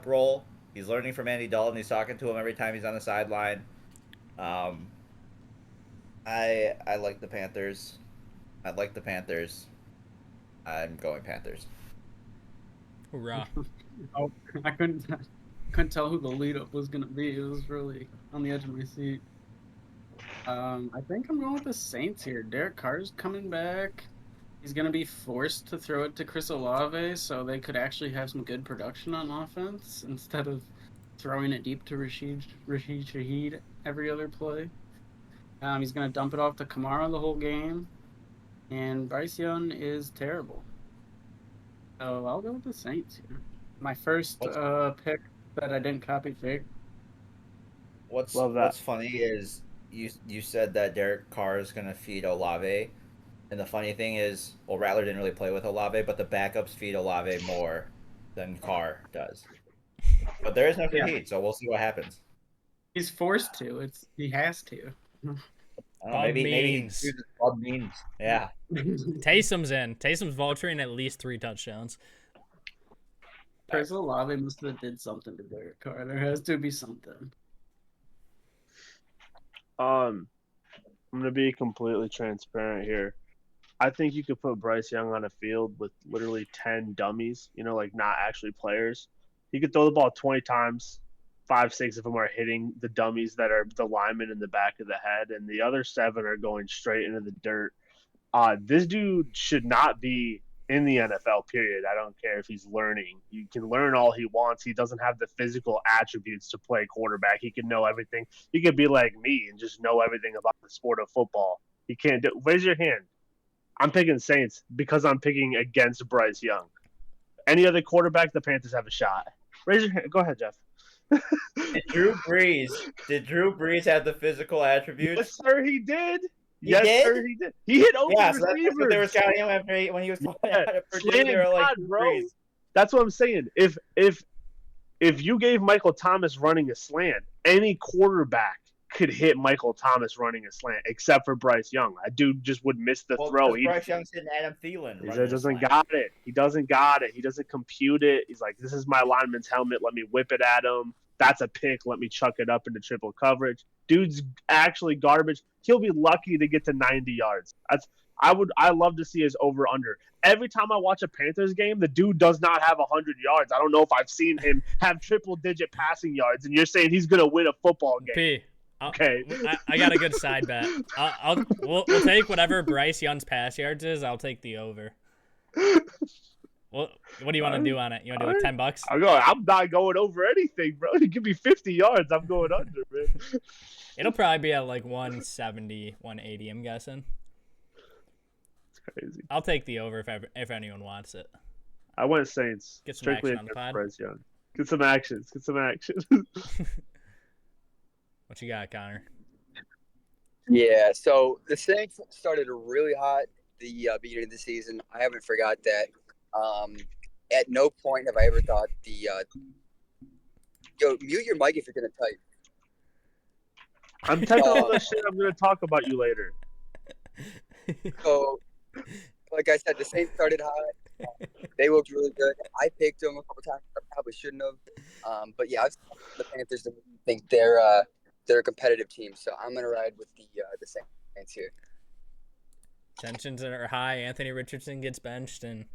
role. He's learning from Andy Dalton. He's talking to him every time he's on the sideline. I like the Panthers. I'm going Panthers. Hoorah. Oh, I couldn't tell who the lead up was gonna be. It was really on the edge of my seat. I think I'm going with the Saints here. Derek Carr's coming back. He's going to be forced to throw it to Chris Olave, so they could actually have some good production on offense instead of throwing it deep to Rashid Shaheed every other play. He's going to dump it off to Kamara the whole game, and Bryce Young is terrible. So I'll go with the Saints here. My first pick that I didn't copy pick. What's Love that. What's funny is you said that Derek Carr is going to feed Olave. And the funny thing is, well, Rattler didn't really play with Olave, but the backups feed Olave more than Carr does. But there is no free heat, so we'll see what happens. He's forced to. He has to. I don't know, Bug maybe he means. uses bug means. Yeah. Taysom's in. Taysom's vulturing at least 3 touchdowns. Chris Olave must have did something to Derek Carr. There has to be something. I'm gonna be completely transparent here. I think you could put Bryce Young on a field with literally 10 dummies, like not actually players. He could throw the ball 20 times, 5, 6 of them are hitting the dummies that are the linemen in the back of the head, and the other 7 are going straight into the dirt. This dude should not be in the NFL, period. I don't care if he's learning. You can learn all he wants. He doesn't have the physical attributes to play quarterback. He can know everything. He could be like me and just know everything about the sport of football. He can't do. Raise your hand. I'm picking Saints because I'm picking against Bryce Young. Any other quarterback, the Panthers have a shot. Raise your hand. Go ahead, Jeff. Did Drew Brees have the physical attributes? Yes, sir, he did. Yes, did? sir, he did. He hit open Yeah, so that's receivers. what they were scouting him after when he was Yeah, at Purdue. slant They were like, God, bro. That's what I'm saying. If you gave Michael Thomas running a slant, any quarterback could hit Michael Thomas running a slant, except for Bryce Young. That dude just would miss the throw. Bryce Young's hitting Adam Thielen. He running a doesn't slant. got it. He doesn't got it. He doesn't compute it. He's like, this is my lineman's helmet. Let me whip it at him. That's a pick. Let me chuck it up into triple coverage. Dude's actually garbage. He'll be lucky to get to 90 yards. I love to see his over under. Every time I watch a Panthers game, the dude does not have 100 yards. I don't know if I've seen him have triple digit passing yards, and you're saying he's gonna win a football game. P. Okay. I got a good side bet. We'll take whatever Bryce Young's pass yards is. I'll take the over. What do you want to do on it? You want to do like $10? I'm not going over anything, bro. You give me 50 yards, I'm going under, man. It'll probably be at like 170, 180. I'm guessing. It's crazy. I'll take the over if anyone wants it. I went Saints. Get some Strictly action on the against pod. Bryce Young. Get some action. Get some action. What you got, Connor? Yeah, so the Saints started really hot the beginning of the season. I haven't forgot that. At no point have I ever thought yo, mute your mic if you're gonna type. I'm taking all the shit. I'm going to talk about you later. So, like I said, the Saints started hot. They looked really good. I picked them a couple times. I probably shouldn't have. But yeah, I've seen the Panthers and think they're a competitive team. So I'm gonna ride with the Saints here. Tensions are high. Anthony Richardson gets benched, and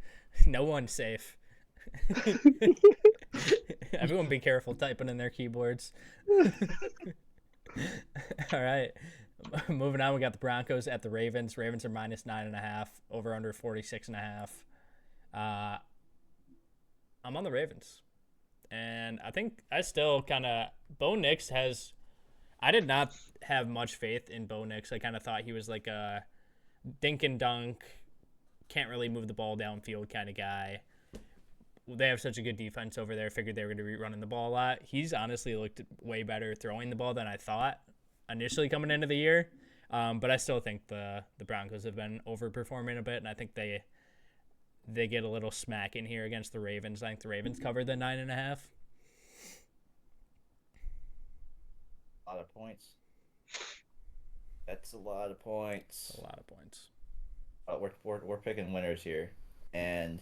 no one's safe. Everyone be careful typing in their keyboards. All right. Moving on, we got the Broncos at the Ravens. Ravens are minus 9.5, over under 46.5. I'm on the Ravens. And I think I still Bo Nix I did not have much faith in Bo Nix. I kind of thought he was like a dink and dunk, can't really move the ball downfield kind of guy. They have such a good defense over there. Figured they were going to be running the ball a lot. He's honestly looked way better throwing the ball than I thought initially coming into the year. But I still think the Broncos have been overperforming a bit, and I think they get a little smack in here against the Ravens. I think the Ravens cover the 9.5. A lot of points. That's a lot of points. A lot of points. But we're picking winners here, and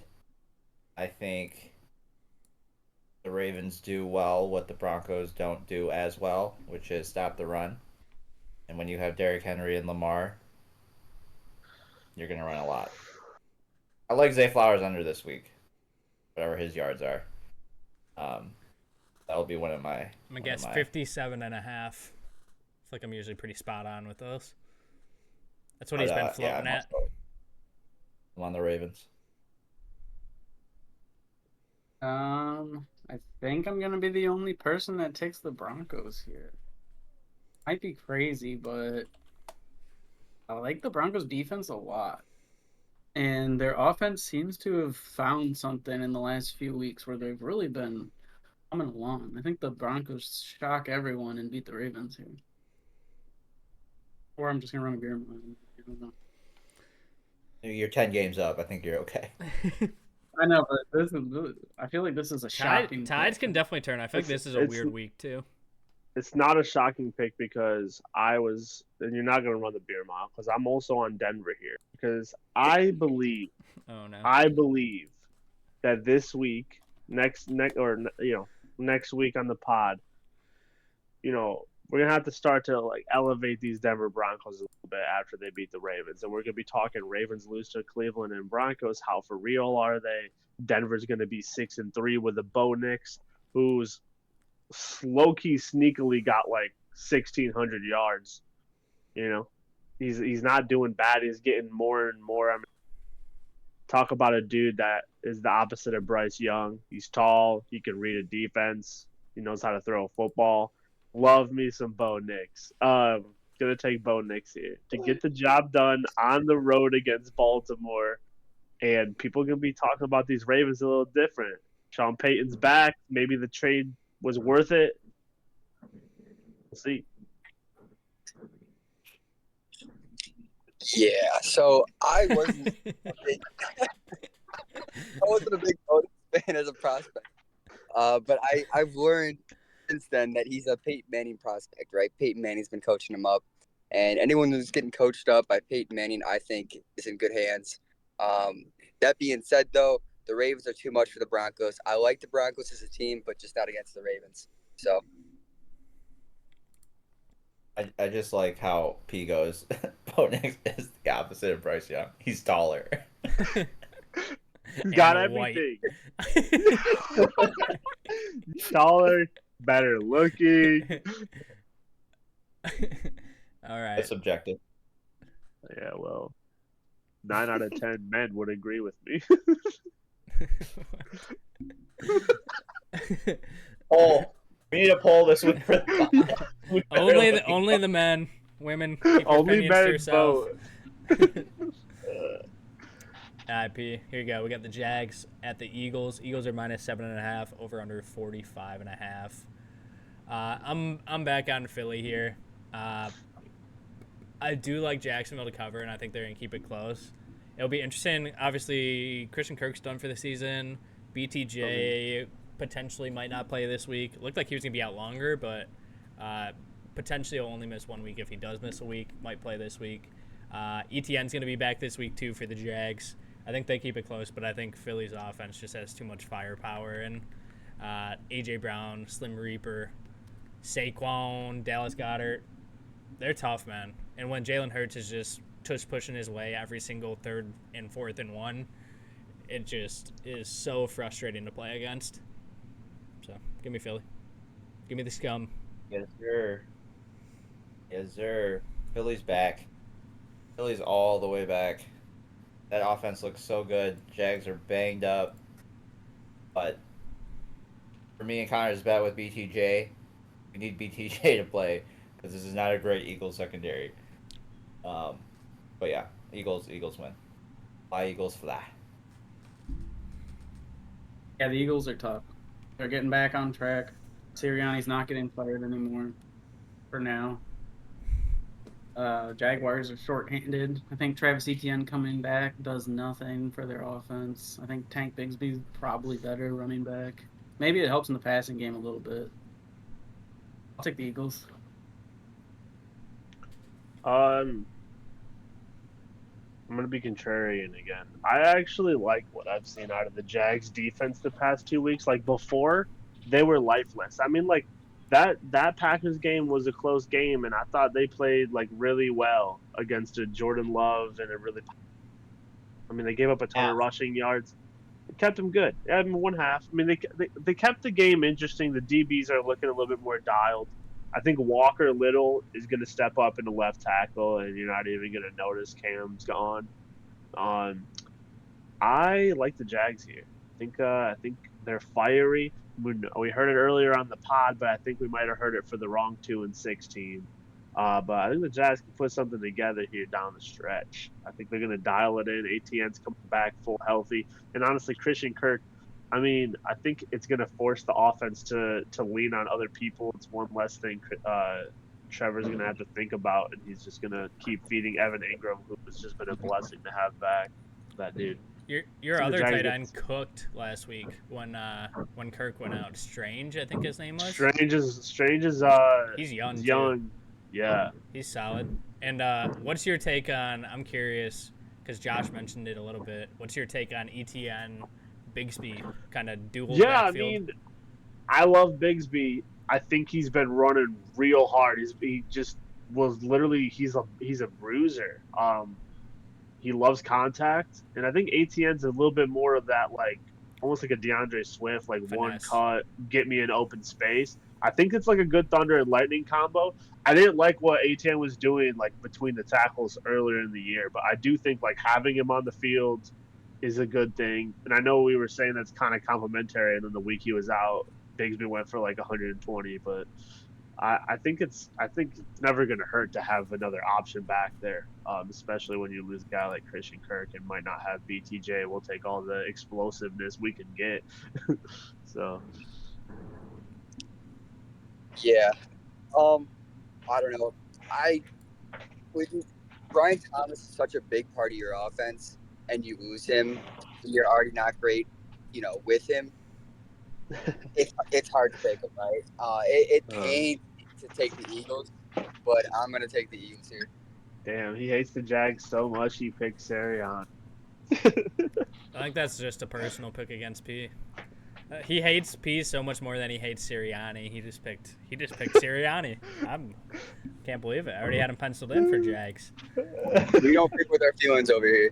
I think the Ravens do well what the Broncos don't do as well, which is stop the run. And when you have Derrick Henry and Lamar, you're going to run a lot. I like Zay Flowers under this week, whatever his yards are. That will be one of my. I'm going to guess 57.5. I feel like I'm usually pretty spot on with those. That's what he's been floating at. I'm on the Ravens. I think I'm gonna be the only person that takes the Broncos here. Might be crazy, but I like the Broncos defense a lot. And their offense seems to have found something in the last few weeks where they've really been coming along. I think the Broncos shock everyone and beat the Ravens here. Or I'm just gonna run a beer mile. I don't know. You're 10 games up. I think you're okay. I know, but I feel like this is a shocking. Tides can definitely turn. I feel like this is a weird week too. It's not a shocking pick because and you're not going to run the beer mile because I'm also on Denver here because I believe that this week, next week on the pod, we're going to have to start to elevate these Denver Broncos a little bit after they beat the Ravens. And we're going to be talking Ravens lose to Cleveland and Broncos. How for real are they? Denver's going to be 6-3 with a Bo Nix, who's low-key sneakily got 1,600 yards. He's not doing bad. He's getting more and more. I mean, talk about a dude that is the opposite of Bryce Young. He's tall. He can read a defense. He knows how to throw a football. Love me some Bo Nix. Gonna take Bo Nix here to get the job done on the road against Baltimore, and people are gonna be talking about these Ravens a little different. Sean Payton's back. Maybe the trade was worth it. We'll see. Yeah, so I wasn't a big, Otis fan as a prospect, but I've learned since then that he's a Peyton Manning prospect, right? Peyton Manning's been coaching him up, and anyone who's getting coached up by Peyton Manning, I think, is in good hands. That being said, though, the Ravens are too much for the Broncos. I like the Broncos as a team, but just not against the Ravens. So I just like how P goes. Bo Nix is the opposite of Bryce Young. He's taller. He's got And white. everything. Taller, better looking. All right. That's subjective. Yeah, well, 9 out of 10 men would agree with me. Oh, we need to poll this one for the only the men, women. Keep your Only opinions to men yourself. vote. IP. Here you go. We got the Jags at the Eagles. Eagles are -7.5. Over under 45.5. I'm back on Philly here. I do like Jacksonville to cover, and I think they're gonna keep it close. It'll be interesting. Obviously, Christian Kirk's done for the season. BTJ potentially might not play this week. It looked like he was gonna be out longer, but potentially he'll only miss 1 week. If he does miss a week, might play this week. ETN's gonna be back this week too for the Jags. I think they keep it close, but I think Philly's offense just has too much firepower. And AJ Brown, Slim Reaper, Saquon, Dallas Goedert, they're tough, man. And when Jalen Hurts is just pushing his way every single 3rd and 4th and 1, it just is so frustrating to play against. So, give me Philly. Give me the scum. Yes, sir. Yes, sir. Philly's back. Philly's all the way back. That offense looks so good. Jags are banged up. But for me and Connor's bet with BTJ, we need BTJ to play because this is not a great Eagles secondary. But yeah, Eagles win. Fly Eagles fly. Yeah, the Eagles are tough. They're getting back on track. Sirianni's not getting fired anymore for now. Jaguars are shorthanded. I think Travis Etienne coming back does nothing for their offense. I think Tank Bigsby's probably better running back. Maybe it helps in the passing game a little bit. I'll take the Eagles. I'm gonna be contrarian again. I actually like what I've seen out of the Jags defense the past 2 weeks. Like before, they were lifeless. I mean, like that Packers game was a close game, and I thought they played like really well against a Jordan Love and a really. I mean, they gave up a ton of rushing yards. It kept them good. They had them 1/2. I mean, they kept the game interesting. The DBs are looking a little bit more dialed. I think Walker Little is going to step up in the left tackle, and you're not even going to notice Cam's gone. I like the Jags here. I think they're fiery. We heard it earlier on the pod, but I think we might have heard it for the wrong 2-6 team. But I think the Jags can put something together here down the stretch. I think they're going to dial it in. ATN's coming back full healthy. And honestly, Christian Kirk, I mean, I think it's going to force the offense to lean on other people. It's one less thing Trevor's going to have to think about, and he's just going to keep feeding Evan Ingram, who has just been a blessing to have back. That dude. Your other tight end cooked last week when Kirk went out. Strange, I think his name was. Strange is he's young. Young, yeah. He's solid. And what's your take on? I'm curious because Josh mentioned it a little bit. What's your take on ETN, Bigsby kind of dual? Yeah, backfield? I mean, I love Bigsby. I think he's been running real hard. He just was literally he's a bruiser. He loves contact, and I think ATN's a little bit more of that, like almost like a DeAndre Swift, like finesse. One cut, get me an open space. I think it's like a good Thunder and Lightning combo. I didn't like what ATN was doing like between the tackles earlier in the year, but I do think like having him on the field is a good thing. And I know we were saying that's kind of complimentary, and then the week he was out, Bigsby went for like 120, but I think it's never going to hurt to have another option back there, especially when you lose a guy like Christian Kirk and might not have BTJ. We'll take all the explosiveness we can get. So, yeah, I don't know. Brian Thomas is such a big part of your offense, and you lose him, and you're already not great, with him. It's hard to take him, right? It pains to take the Eagles, but I'm gonna take the Eagles here. Damn, he hates the Jags so much he picked Sirianni. I think that's just a personal pick against P. He hates P so much more than he hates Sirianni. He just picked Sirianni. Can't believe it. I already had him penciled in for Jags. We don't pick with our feelings over here.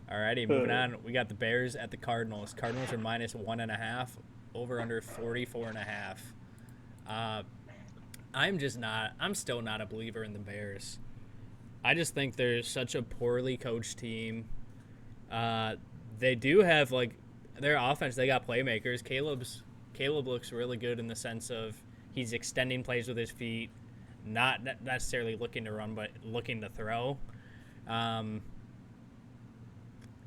Alrighty, moving on. We got the Bears at the Cardinals. Cardinals are minus 1.5, over under 44.5. I'm still not a believer in the Bears. I just think they're such a poorly coached team. They do have their offense. They got playmakers. Caleb looks really good in the sense of he's extending plays with his feet, not necessarily looking to run, but looking to throw.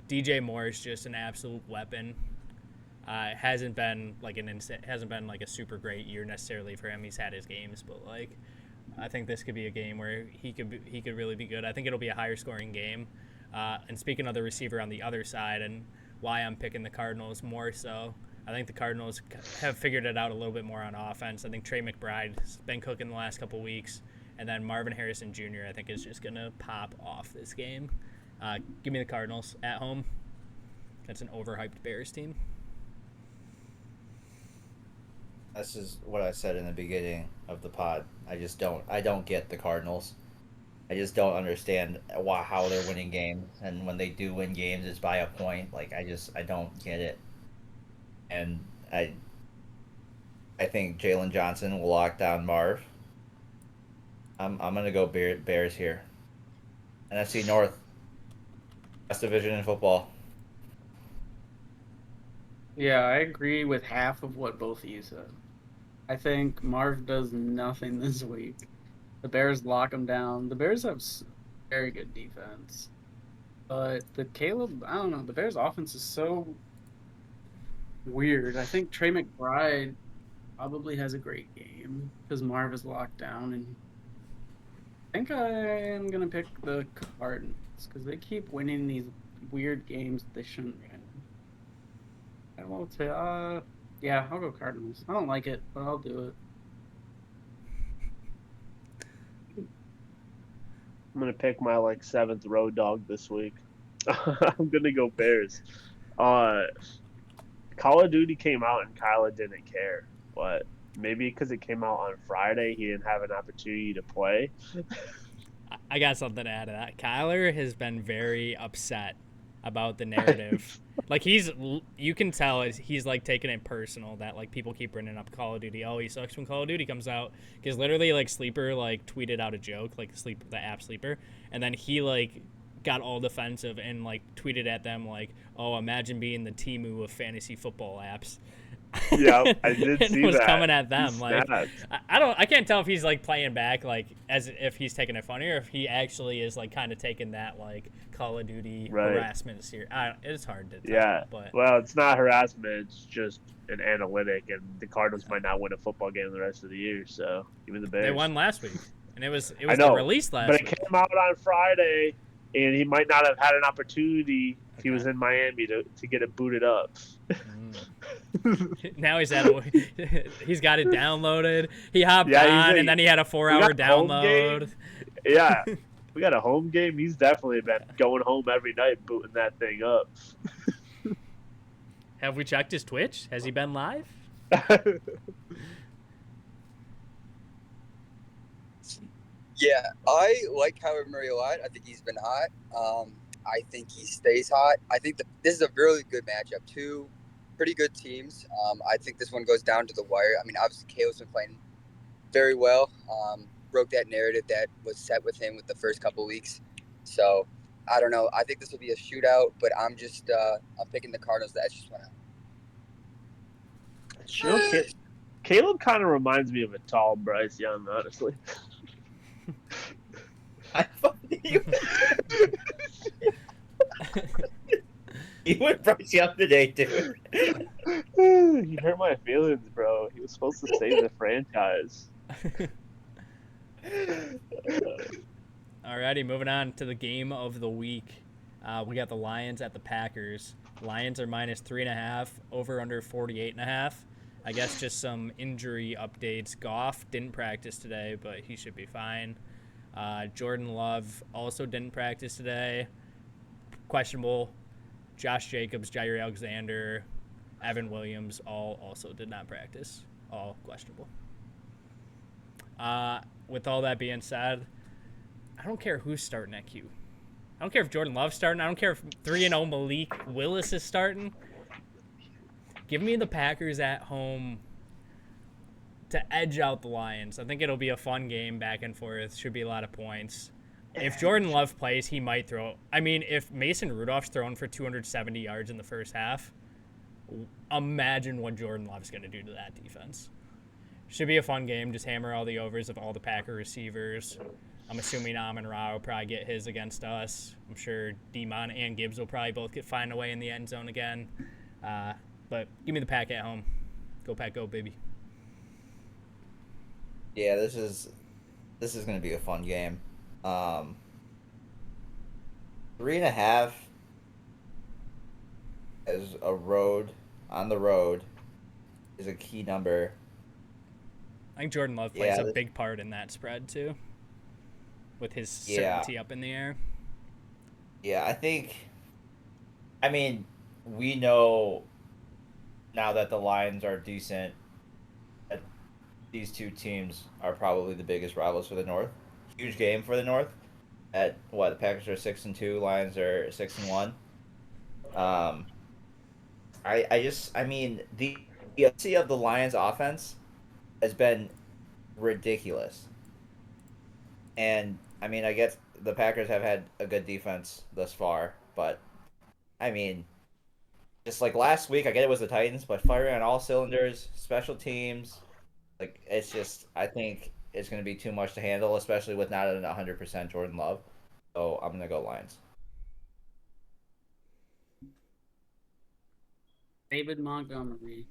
DJ Moore is just an absolute weapon. Hasn't been a super great year necessarily for him. He's had his games, but I think this could be a game where he could really be good. I think it'll be a higher scoring game. And speaking of the receiver on the other side and why I'm picking the Cardinals more so, I think the Cardinals have figured it out a little bit more on offense. I think Trey McBride's been cooking the last couple weeks, and then Marvin Harrison Jr. I think is just going to pop off this game. Give me the Cardinals at home. That's an overhyped Bears team. This is what I said in the beginning of the pod. I don't get the Cardinals. I just don't understand how they're winning games, and when they do win games, it's by a point. I don't get it, and I think Jalen Johnson will lock down Marv. I'm gonna go Bears here. NFC North, best division in football. Yeah, I agree with half of what both of you said. I think Marv does nothing this week. The Bears lock him down. The Bears have very good defense. But I don't know, the Bears offense is so weird. I think Trey McBride probably has a great game because Marv is locked down. And I think I am going to pick the Cardinals because they keep winning these weird games that they shouldn't win. I won't say, yeah, I'll go Cardinals. I don't like it, but I'll do it. I'm gonna pick my seventh road dog this week. I'm gonna go Bears. Call of Duty came out and Kyla didn't care, but maybe because it came out on Friday, he didn't have an opportunity to play. I got something to add to that. Kyler has been very upset about the narrative. You can tell he's taking it personal that people keep bringing up Call of Duty. Oh, he sucks when Call of Duty comes out, because literally Sleeper tweeted out a joke, the app Sleeper, and then he got all defensive and tweeted at them oh, imagine being the Temu of fantasy football apps. Yeah, I did see was that. coming at them. I can't tell if he's playing back as if he's taking it funny or if he actually is kind of taking that Call of Duty harassment serious. It's hard to tell. Yeah, but well, it's not harassment. It's just an analytic, and the Cardinals might not win a football game the rest of the year. So give me the Bears. They won last week, and it was the release last week. But it came out on Friday, and he might not have had an opportunity if he was in Miami to get it booted up. Now he's got it downloaded. He hopped on, and then he had a 4-hour download. Yeah, we got a home game. He's definitely been going home every night booting that thing up. Have we checked his Twitch? Has he been live? Yeah, I like Kyler Murray a lot. I think he's been hot. I think he stays hot. I think this is a really good matchup. Two pretty good teams. I think this one goes down to the wire. I mean, obviously, Caleb's been playing very well. Broke that narrative that was set with him with the first couple weeks. So, I don't know. I think this will be a shootout, but I'm picking the Cardinals to edge this one out. Caleb kind of reminds me of a tall Bryce Young, honestly. I fucking you went Bryce Young today, dude. You hurt my feelings, bro. He was supposed to save the franchise. Alrighty, moving on to the game of the week. We got the Lions at the Packers. Lions are -3.5, over under 48.5. I guess just some injury updates. Goff didn't practice today, but he should be fine. Jordan Love also didn't practice today. Questionable. Josh Jacobs, Jair Alexander, Evan Williams all also did not practice. All questionable. With all that being said, I don't care who's starting at Q. I don't care if Jordan Love's starting. I don't care if 3-0 Malik Willis is starting. Give me the Packers at home to edge out the Lions. I think it'll be a fun game, back and forth. Should be a lot of points. If Jordan Love plays, he might throw. I mean, if Mason Rudolph's throwing for 270 yards in the first half, imagine what Jordan Love's going to do to that defense. Should be a fun game. Just hammer all the overs of all the Packer receivers. I'm assuming Amon-Ra will probably get his against us. I'm sure Demon and Gibbs will probably both find a way in the end zone again. But give me the Pack at home. Go Pack, go, baby. Yeah, this is going to be a fun game. 3.5 as on the road is a key number. I think Jordan Love plays a big part in that spread too, with his certainty up in the air. Yeah, I mean, we know now that the Lions are decent, that these two teams are probably the biggest rivals for the North. Huge game for the North. The Packers are 6-2, Lions are 6-1. I mean, the efficiency of the Lions offense has been ridiculous. And I mean, I guess the Packers have had a good defense thus far, but I mean, just like last week, I get it was the Titans, but firing on all cylinders, special teams, like it's just, I think it's going to be too much to handle, especially with not an 100% Jordan Love. So I'm going to go Lions. David Montgomery,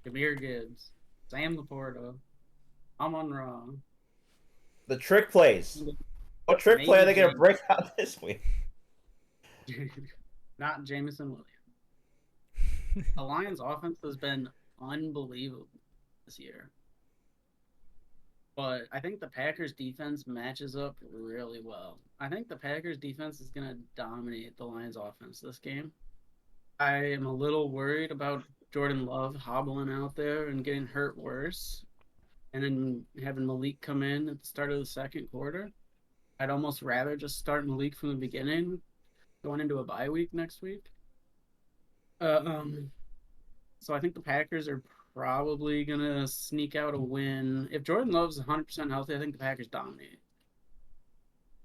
Jahmyr Gibbs, Sam Laporta, Amon-Ra. The trick plays. What trick play are they going to break out this week? Not Jameson Williams. The Lions' offense has been unbelievable this year. But I think the Packers' defense matches up really well. I think the Packers' defense is going to dominate the Lions' offense this game. I am a little worried about Jordan Love hobbling out there and getting hurt worse, and then having Malik come in at the start of the second quarter. I'd almost rather just start Malik from the beginning, going into a bye week next week. So I think the Packers are probably going to sneak out a win. If Jordan Love's 100% healthy, I think the Packers dominate.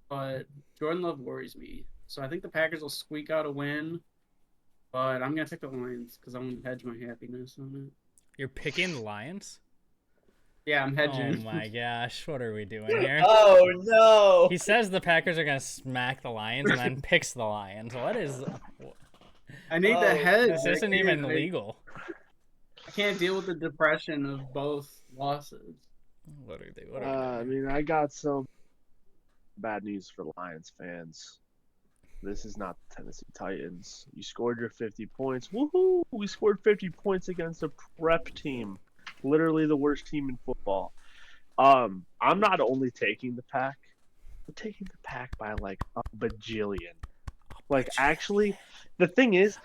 But Jordan Love worries me. So I think the Packers will squeak out a win. But I'm going to pick the Lions because I want to hedge my happiness on it. You're picking the Lions? Yeah, I'm hedging. Oh my gosh, what are we doing here? Oh no! He says the Packers are going to smack the Lions and then picks the Lions. What is... I need the hedge. This isn't even legal. I can't deal with the depression of both losses. What are they? I mean, I got some bad news for Lions fans. This is not the Tennessee Titans. You scored your 50 points. Woohoo! We scored 50 points against a prep team. Literally the worst team in football. I'm not only taking the Pack. I'm taking the Pack by like a bajillion. Like, actually, the thing is,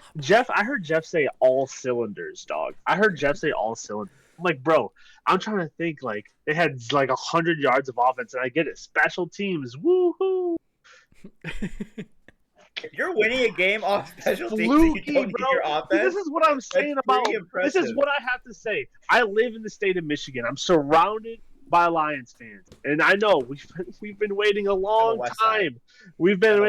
I heard Jeff say all cylinders, dog. I heard Jeff say all cylinders. I'm like, bro, I'm trying to think, like, they had like 100 yards of offense, and I get it. Special teams, woohoo! If you're winning a game off special teams, Fluky, you don't need bro. your offense. This is what I'm saying about. This is what I have to say. I live in the state of Michigan. I'm surrounded by Lions fans, and I know we've been waiting a long time. We've been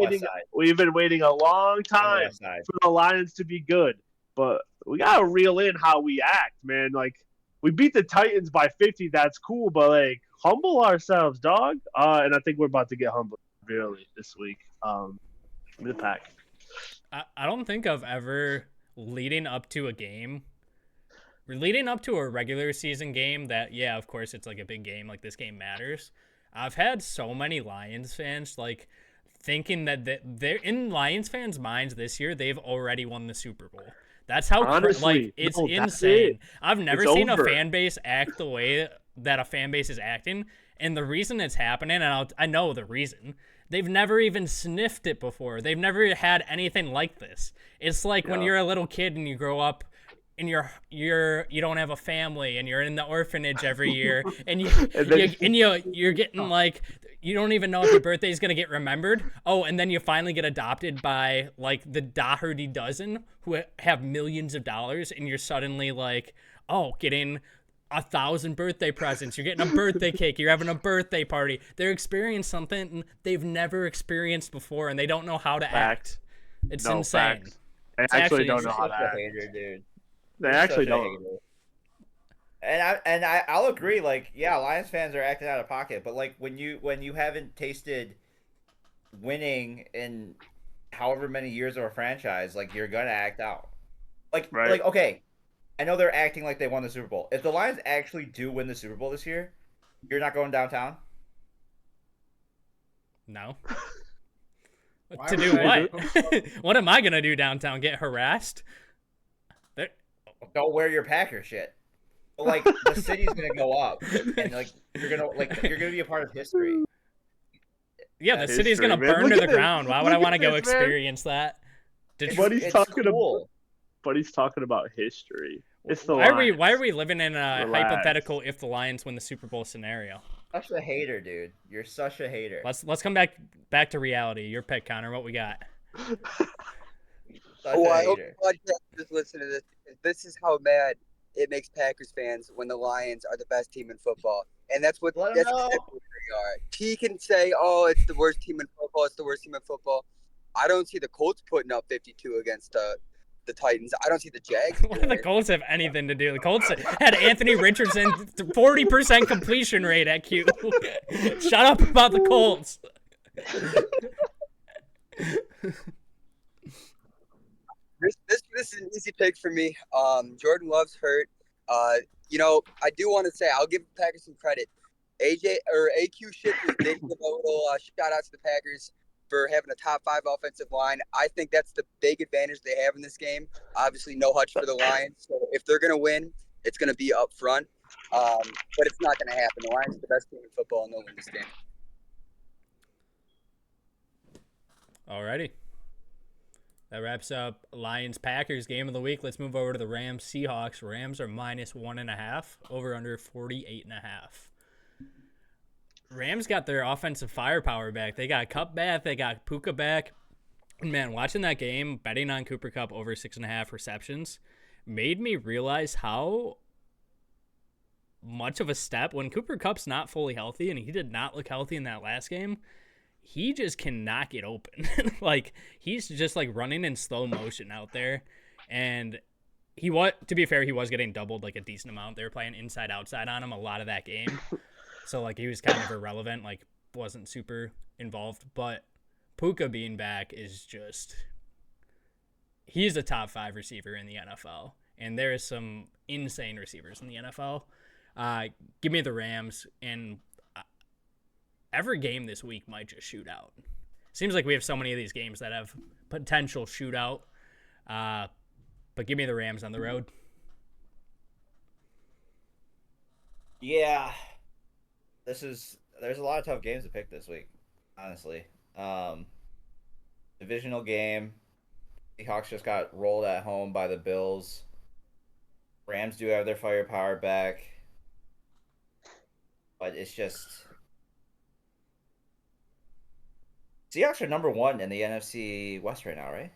waiting a long time for the Lions to be good, but we gotta reel in how we act, man. Like, we beat the Titans by 50. That's cool, but like, humble ourselves, dog. And I think we're about to get humbled really this week. The Pack. I don't think I've ever, leading up to a regular season game that, yeah, of course it's like a big game, like this game matters. I've had so many Lions fans like thinking that they're in Lions fans' minds this year. They've already won the Super Bowl. That's how Honestly, it's no, that's insane. it. I've never It's seen over. a fan base act the way that a fan base is acting, and the reason it's happening, and I know the reason. They've never even sniffed it before. They've never had anything like this. It's like when Yeah. you're a little kid and you grow up and you don't have a family and you're in the orphanage every year and you're getting like you don't even know if your birthday is gonna get remembered. Oh, and then you finally get adopted by like the Doherty dozen who have millions of dollars, and you're suddenly like, oh, getting 1,000 birthday presents. You're getting a birthday cake. You're having a birthday party. They're experiencing something they've never experienced before, and they don't know how to Facts. act. It's No, insane. facts. They It's actually actually don't know You're how such to a act. hater, dude. They You're actually such a don't. hater. And I'll agree. Like, yeah, Lions fans are acting out of pocket, but like when you haven't tasted winning in however many years of a franchise, like you're gonna act out. Like okay, I know they're acting like they won the Super Bowl. If the Lions actually do win the Super Bowl this year, you're not going downtown. No. Why To would do I what? What am I gonna do downtown? Get harassed? Don't wear your Packer shit. But like the city's gonna go up, and like you're gonna be a part of history. Yeah, the That's city's history, gonna man. burn Look to at the this. ground. Why would I Look want to at go this, man. experience that? Did But he's It's talking cool. But he's talking about history. It's the why Lions. are we living in a Relax. hypothetical if the Lions win the Super Bowl scenario? Such a hater, dude. You're such a hater. Let's come back to reality. Your pick, Connor. What we got? Such Oh, a I hope hater. the podcast just listen to this. This is how mad it makes Packers fans when the Lions are the best team in football, and that's Let 'em that's know. exactly what they are. He can say, "Oh, it's the worst team in football. It's the worst team in football." I don't see the Colts putting up 52 against the Titans. I don't see the Jags. What do the Colts have anything to do? The Colts had Anthony Richardson 40% completion rate at Q. Shut up about the Colts. This is an easy pick for me. Jordan Love's hurt. I do want to say I'll give the Packers some credit. AQ Shipley did give a little shout out to the Packers for having a top 5 offensive line. I think that's the big advantage they have in this game. Obviously, no hutch for the Lions. So if they're gonna win, it's gonna be up front. But it's not gonna happen. The Lions are the best team in football, and they'll win this game. Alrighty. That wraps up Lions-Packers game of the week. Let's move over to the Rams-Seahawks. Rams are -1.5, over under 48.5. Rams got their offensive firepower back. They got Kupp back. They got Puka back. And man, watching that game, betting on Cooper Kupp over 6.5 receptions made me realize how much of a step when Cooper Kupp's not fully healthy, and he did not look healthy in that last game. He just cannot get open. Like, he's just like running in slow motion out there. And to be fair, he was getting doubled like a decent amount. They were playing inside outside on him a lot of that game. So like he was kind of irrelevant, like wasn't super involved. But Puka being back is just, he's a top 5 receiver in the NFL. And there is some insane receivers in the NFL. Give me the Rams, and every game this week might just shoot out. Seems like we have so many of these games that have potential shootout. But give me the Rams on the road. Yeah. There's a lot of tough games to pick this week, honestly. Divisional game. Seahawks just got rolled at home by the Bills. Rams do have their firepower back. But it's just, Seahawks are number 1 in the NFC West right now, right?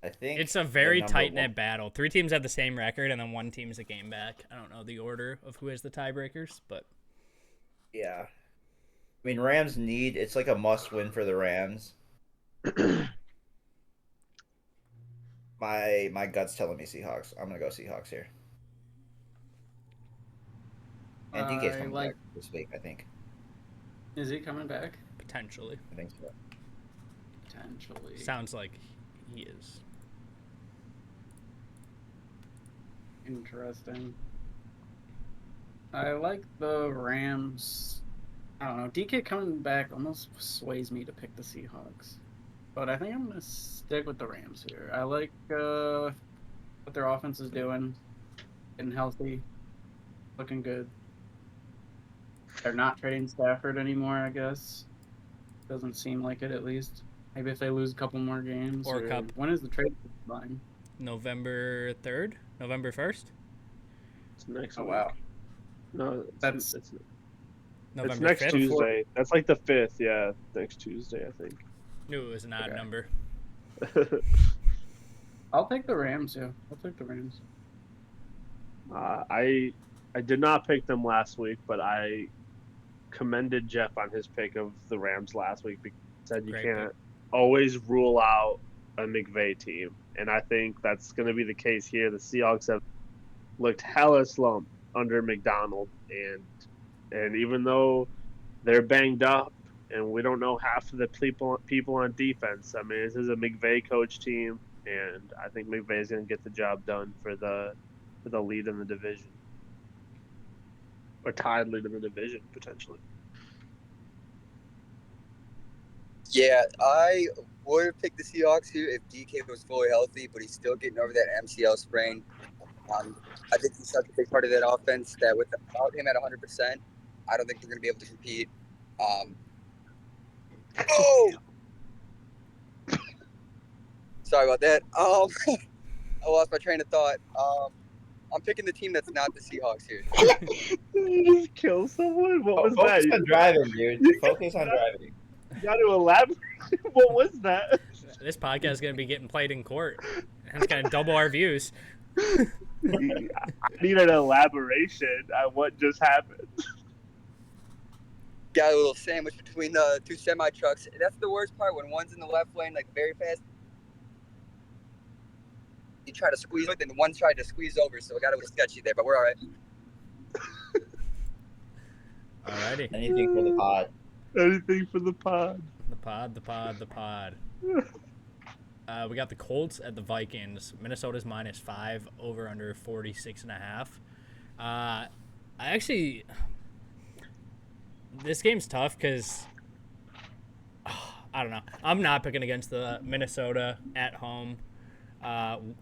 I think It's a they're very number tight-knit 1. battle. 3 teams have the same record, and then 1 team's a game back. I don't know the order of who has the tiebreakers, but Yeah. I mean, Rams need, it's like a must-win for the Rams. My gut's telling me Seahawks. I'm going to go Seahawks here. And DK's coming back this week, I think. Is he coming back? potentially. I think so. Potentially. Sounds like he is. Interesting. I like the Rams. I don't know. DK coming back almost sways me to pick the Seahawks, but I think I'm gonna stick with the Rams here. I like what their offense is doing, getting healthy, looking good. They're not trading Stafford anymore, I guess. Doesn't seem like it, at least. Maybe if they lose a couple more games. Or Cup. When is the trade deadline? November 3rd, November 1st, It's next Oh week. wow, No, That's- it's November next 5th. Tuesday. That's like the 5th. Yeah, next Tuesday, I think. Knew it was an odd Okay. number. I'll take the Rams. Yeah, I'll take the Rams. I did not pick them last week, but I commended Jeff on his pick of the Rams last week because he said you Great can't always rule out a McVay team, and I think that's going to be the case here. The Seahawks have looked hella slump under McDonald, and even though they're banged up and we don't know half of the people on defense, I mean, this is a McVay coach team, and I think McVay is going to get the job done for the lead in the division, or tied lead in the division potentially. Yeah, I would have picked the Seahawks here if DK was fully healthy, but he's still getting over that MCL sprain. I think he's such a big part of that offense that without him at 100%, I don't think they're going to be able to compete. Oh! Sorry about that. I lost my train of thought. I'm picking the team that's not the Seahawks here. You just kill someone? What was Focus that? on driving, dude. Focus on driving. You got to elaborate. What was that? This podcast is going to be getting played in court. And it's going to double our views. I need an elaboration on what just happened. Got a little sandwich between the two semi trucks. That's the worst part when one's in the left lane, like very fast. You try to squeeze it, and one tried to squeeze over, so it got a little sketchy there, but we're all right. Alrighty. Anything for the pod. Anything for the pod. The pod. We got the Colts at the Vikings. Minnesota's -5, over under 46.5. I actually, this game's tough because I don't know. I'm not picking against the Minnesota at home.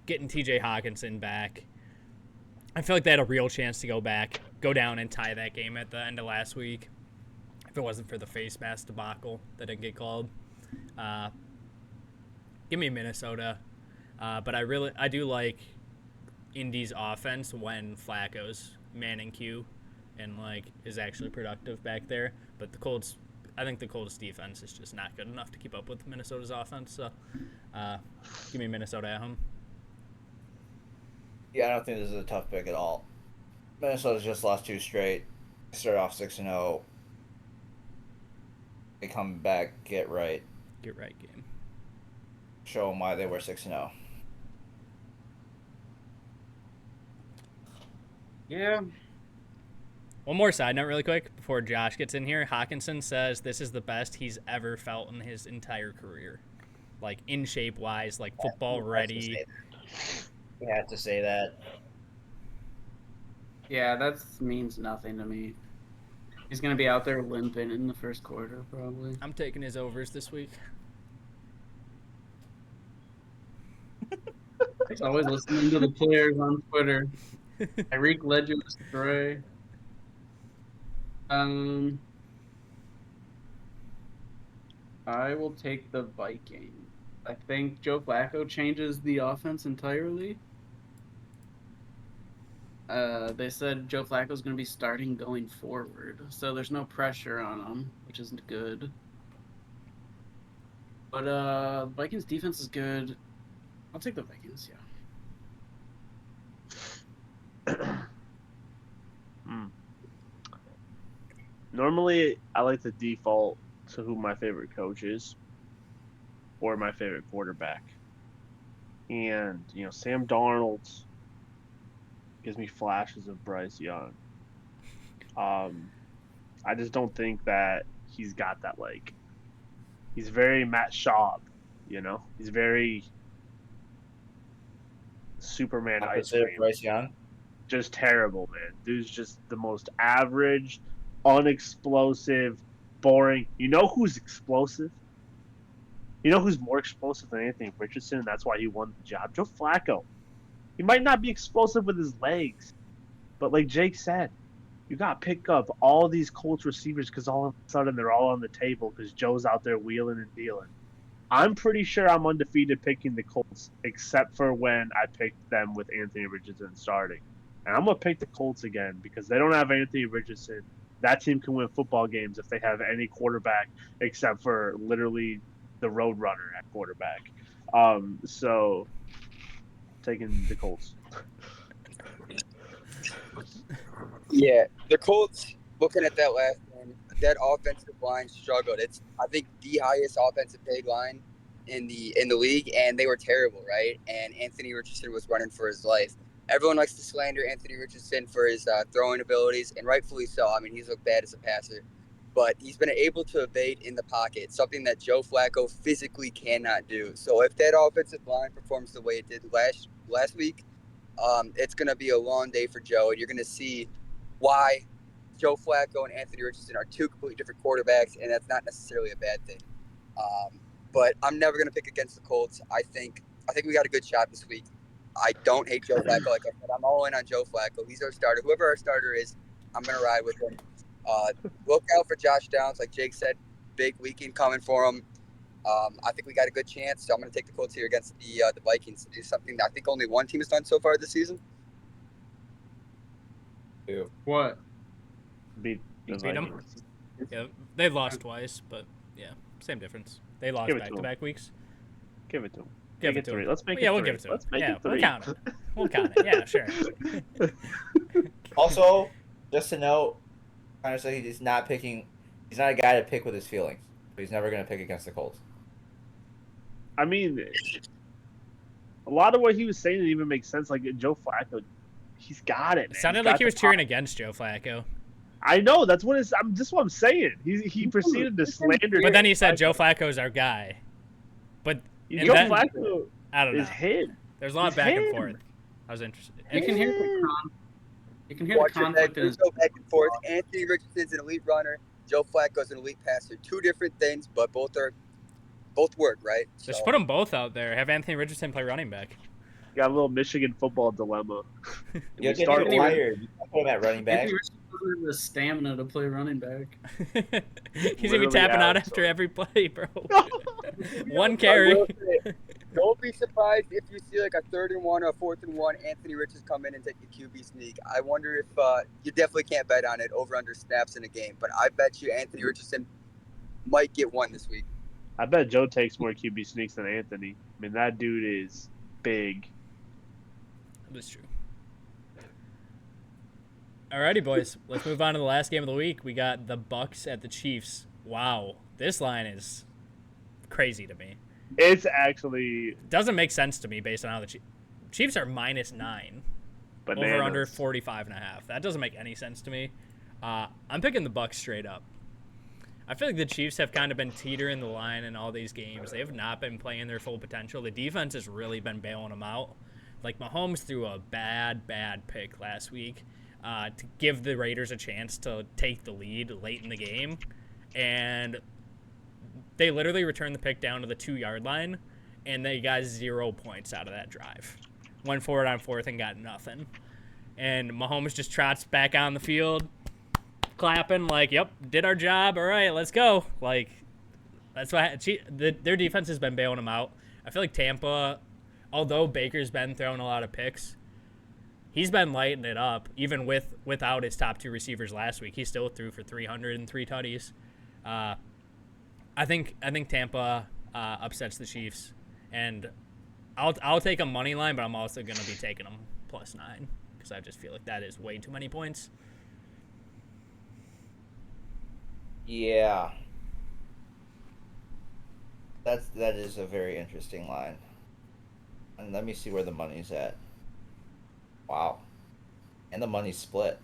Getting T.J. Hawkinson back, I feel like they had a real chance to go down and tie that game at the end of last week. If it wasn't for the face mask debacle that didn't get called. Give me Minnesota. But I do like Indy's offense when Flacco's manning Q and is actually productive back there. But I think the Colts defense is just not good enough to keep up with Minnesota's offense. So give me Minnesota at home. Yeah, I don't think this is a tough pick at all. Minnesota's just lost 2 straight. Start off 6-0. They come back, get right. Get right game. Show them why they were 6-0. Yeah. One more side note really quick before Josh gets in here. Hawkinson says this is the best he's ever felt in his entire career. In shape wise, football ready. We have to say that. Yeah, that means nothing to me. He's gonna be out there limping in the first quarter, probably. I'm taking his overs this week. He's always listening to the players on Twitter. Tyreek Legend Stray. I will take the Vikings. I think Joe Flacco changes the offense entirely. They said Joe Flacco's going to be starting going forward, so there's no pressure on him, which isn't good. But Vikings defense is good. I'll take the Vikings, yeah. Normally, I like to default to who my favorite coach is or my favorite quarterback. And, Sam Darnold gives me flashes of Bryce Young. I just don't think that he's got that, he's very Matt Schaub, He's very Superman ice Opposite of cream. Bryce Young. just terrible, man. Dude's just the most average, unexplosive, boring. You know who's explosive? You know who's more explosive than Anthony Richardson, and that's why he won the job? Joe Flacco. He might not be explosive with his legs, but like Jake said, you got to pick up all these Colts receivers because all of a sudden they're all on the table because Joe's out there wheeling and dealing. I'm pretty sure I'm undefeated picking the Colts, except for when I picked them with Anthony Richardson starting. And I'm going to pick the Colts again because they don't have Anthony Richardson. That team can win football games if they have any quarterback except for literally the Roadrunner at quarterback. So, taking the Colts. Yeah, the Colts, looking at that last game, that offensive line struggled. It's, I think, the highest offensive pay line in the league, and they were terrible, right? And Anthony Richardson was running for his life. Everyone likes to slander Anthony Richardson for his throwing abilities, and rightfully so. I mean, he's looked bad as a passer, but he's been able to evade in the pocket, something that Joe Flacco physically cannot do. So if that offensive line performs the way it did last week, it's going to be a long day for Joe, and you're going to see why Joe Flacco and Anthony Richardson are two completely different quarterbacks, and that's not necessarily a bad thing. But I'm never going to pick against the Colts. I think we got a good shot this week. I don't hate Joe Flacco. Like I said, I'm all in on Joe Flacco. He's our starter. Whoever our starter is, I'm going to ride with him. Look out for Josh Downs. Like Jake said, big weekend coming for him. I think we got a good chance, so I'm going to take the Colts here against the Vikings to do something that I think only one team has done so far this season. What? Beat the Beat 'em? Vikings. Yeah, they've lost twice, but yeah, same difference. They lost Give it to 'em. back-to-back weeks. Give it to him. Give Make it to three. him. Let's make it Yeah, three. we'll give it to him. Let's make Yeah, it 3 we'll count it. We'll count it. Yeah, sure. Also, just to note, honestly, he's not a guy to pick with his feelings. But he's never going to pick against the Colts. I mean, a lot of what he was saying didn't even make sense. Like Joe Flacco, he's got it. It Man. sounded He's like got he was the cheering pop. against Joe Flacco. I know that's what it's. Just what I'm saying. He proceeded to slander. But then he said Joe Flacco's our guy. But and Joe then- Flacco I don't know. is him. There's a lot of He's back and him. forth. I was interested. You can hear the Watch your conflict back. in his Go back and forth. Anthony Richardson's an elite runner. Joe Flacco's an elite passer. Two different things, but both work, right? Just put them both out there. Have Anthony Richardson play running back. Got a little Michigan football dilemma. You'll get start fired. You can't put him at running back. Anthony Richardson doesn't have the stamina to play running back. He's gonna be Literally tapping out out, after so- every play, bro. One I carry. will say, don't be surprised if you see like a 3rd and 1 or a 4th and 1. Anthony Richards come in and take a QB sneak. I wonder if you definitely can't bet on it over under snaps in a game, but I bet you Anthony Richardson might get one this week. I bet Joe takes more QB sneaks than Anthony. I mean, that dude is big. That's true. Alrighty, boys. Let's move on to the last game of the week. We got the Bucks at the Chiefs. Wow, this line is crazy to me. It's actually Doesn't make sense to me based on how the Chiefs are -9. bananas. Over under 45.5. That doesn't make any sense to me. I'm picking the Bucks straight up. I feel like the Chiefs have kind of been teetering the line in all these games. They have not been playing their full potential. The defense has really been bailing them out. Like Mahomes threw a bad pick last week to give the Raiders a chance to take the lead late in the game, and they literally returned the pick down to the 2-yard line, and they got 0 points out of that drive. Went forward on 4th and got nothing. And Mahomes just trots back on the field, clapping like, yep, did our job. All right, let's go. Like, that's why their defense has been bailing them out. I feel like Tampa, although Baker's been throwing a lot of picks, he's been lighting it up. Even without his top 2 receivers last week, he still threw for 303 tutties. I think Tampa upsets the Chiefs, and I'll take a money line, but I'm also going to be taking them +9 because I just feel like that is way too many points. Yeah. That is a very interesting line. And let me see where the money's at. Wow. And the money's split.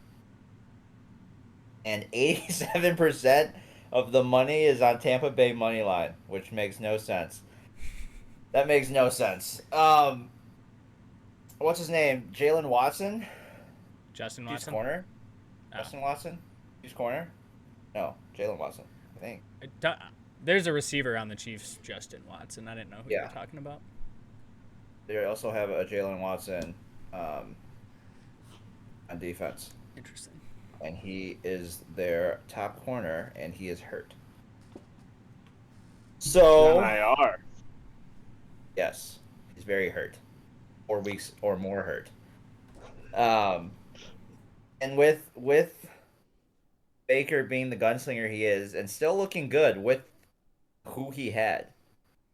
And 87% of the money is on Tampa Bay money line, which makes no sense. That makes no sense. What's his name? Jalen Watson? Justin Chiefs Watson. corner. Oh. Justin Watson. Chiefs corner. No, Jalen Watson. I think. There's a receiver on the Chiefs, Justin Watson. I didn't know who you Yeah. were talking about. They also have a Jalen Watson on defense, Interesting. and he is their top corner, and he is hurt. So IR. yes, he's very hurt. 4 weeks or more hurt. And with Baker being the gunslinger he is, and still looking good with who he had,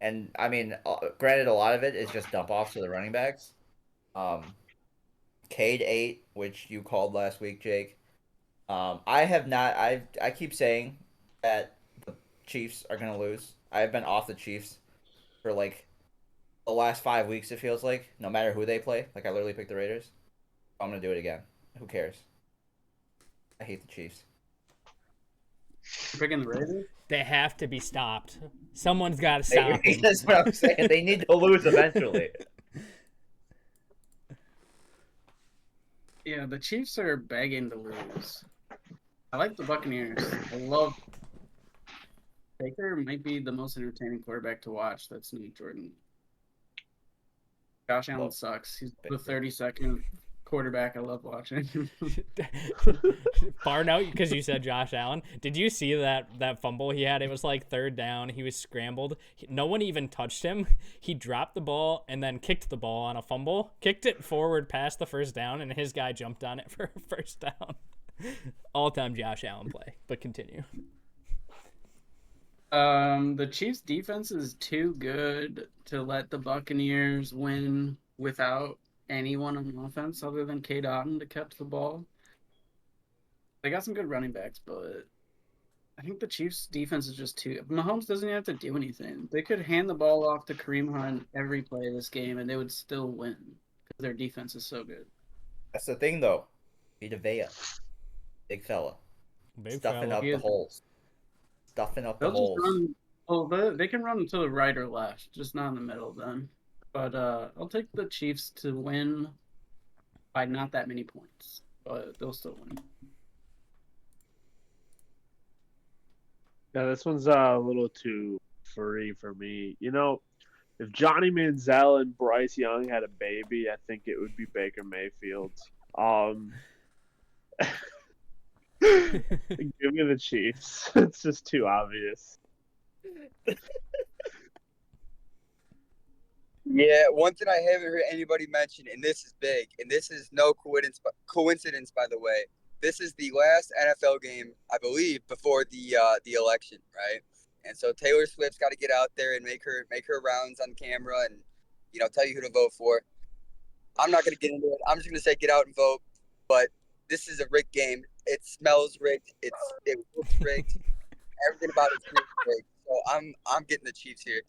and I mean, granted, a lot of it is just dump offs to the running backs. Cade 8, which you called last week, Jake. I have not. I keep saying that the Chiefs are gonna lose. I've been off the Chiefs for like the last 5 weeks. It feels like no matter who they play. Like I literally picked the Raiders. I'm gonna do it again. Who cares? I hate the Chiefs. You're picking the Raiders? They have to be stopped. Someone's got to stop them. That's what I'm saying. They need to lose eventually. Yeah, the Chiefs are begging to lose. I like the Buccaneers. I love Baker. Might be the most entertaining quarterback to watch. That's not Jordan. Josh Allen Love sucks. He's the Baker. 32nd quarterback I love watching. Far note, because you said Josh Allen. Did you see that fumble he had? It was like third down. He was scrambled. No one even touched him. He dropped the ball and then kicked the ball on a fumble. Kicked it forward past the first down, and his guy jumped on it for a first down. All-time Josh Allen play. But continue. The Chiefs' defense is too good to let the Buccaneers win without anyone on offense other than Cade Otton to catch the ball. They got some good running backs, but I think the Chiefs' defense is just too. Mahomes doesn't even have to do anything. They could hand the ball off to Kareem Hunt every play of this game, and they would still win because their defense is so good. That's the thing, though. Vita Vea, big fella, Big stuffing fella. up the holes, stuffing up the They'll just holes. run. Oh, they can run to the right or left, just not in the middle. Then, but I'll take the Chiefs to win by not that many points, but they'll still win. Yeah, this one's a little too free for me. You know, if Johnny Manziel and Bryce Young had a baby, I think it would be Baker Mayfield. Give me the Chiefs. It's just too obvious. Yeah, one thing I haven't heard anybody mention, and this is big, and this is no coincidence, by the way. This is the last NFL game, I believe, before the election, right? And so Taylor Swift's got to get out there and make her rounds on camera and tell you who to vote for. I'm not going to get into it. I'm just going to say get out and vote. But this is a rigged game. It smells rigged. It looks rigged. Everything about it's rigged. So I'm getting the Chiefs here.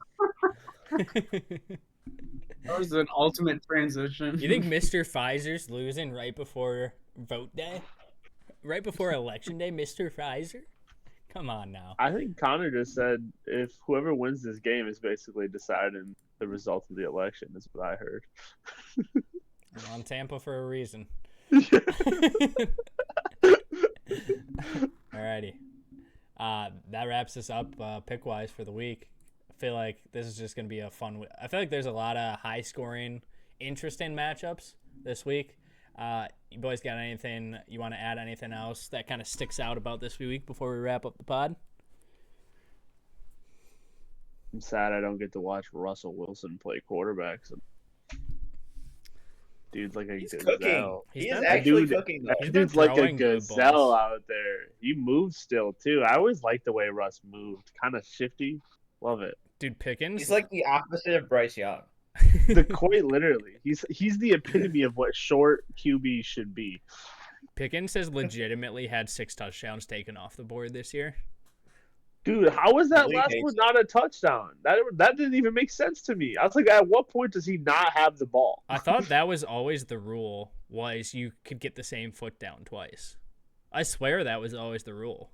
That was an ultimate transition. You think Mr. Pfizer's losing right before vote day? Right before election day, Mr. Pfizer? Come on now. I think Connor just said if whoever wins this game is basically deciding the result of the election, is what I heard. I'm on Tampa for a reason. Alrighty. That wraps us up pick-wise for the week. I feel like this is just going to be a fun week. I feel like there's a lot of high-scoring, interesting matchups this week. You boys got anything you want to add? Anything else that kind of sticks out about this week before we wrap up the pod? I'm sad I don't get to watch Russell Wilson play quarterback. So dude's like a He's gazelle. cooking. He's He is been- actually Dude, cooking, though. He's been Dude's like a throwing good gazelle balls. out there. He moves still too. I always liked the way Russ moved. Kind of shifty. Love it. Dude, Pickens. He's like the opposite of Bryce Young. Quite literally. He's the epitome of what short QB should be. Pickens has legitimately had 6 touchdowns taken off the board this year. Dude, how was that Really last hates one not a touchdown? That didn't even make sense to me. I was like, at what point does he not have the ball? I thought that was always the rule, was you could get the same foot down twice. I swear that was always the rule.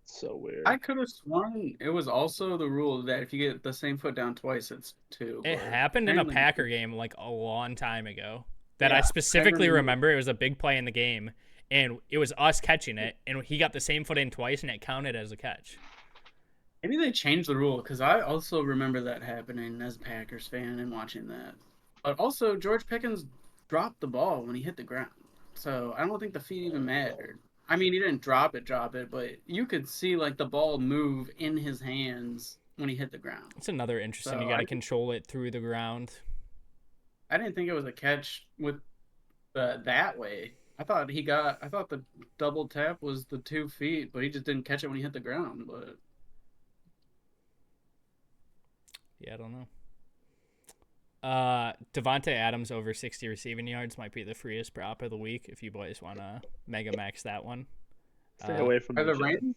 So weird. I could have sworn it was also the rule that if you get the same foot down twice, it's 2. It but happened in a apparently- Packer game like a long time ago. that I Yeah, specifically remember. remember. It was a big play in the game, and it was us catching it, and he got the same foot in twice, and it counted as a catch. Maybe they changed the rule because I also remember that happening as a Packers fan and watching that. But also, George Pickens dropped the ball when he hit the ground, so I don't think the feet even mattered. I mean, he didn't drop it, but you could see like the ball move in his hands when he hit the ground. It's another interesting. So You got to control it through the ground. I didn't think it was a catch with that way. I thought the double tap was the 2 feet, but he just didn't catch it when he hit the ground. But Yeah, I don't know. Devontae Adams over 60 receiving yards might be the freest prop of the week if you boys want to mega max that one. Stay away from are the the Jets. Rams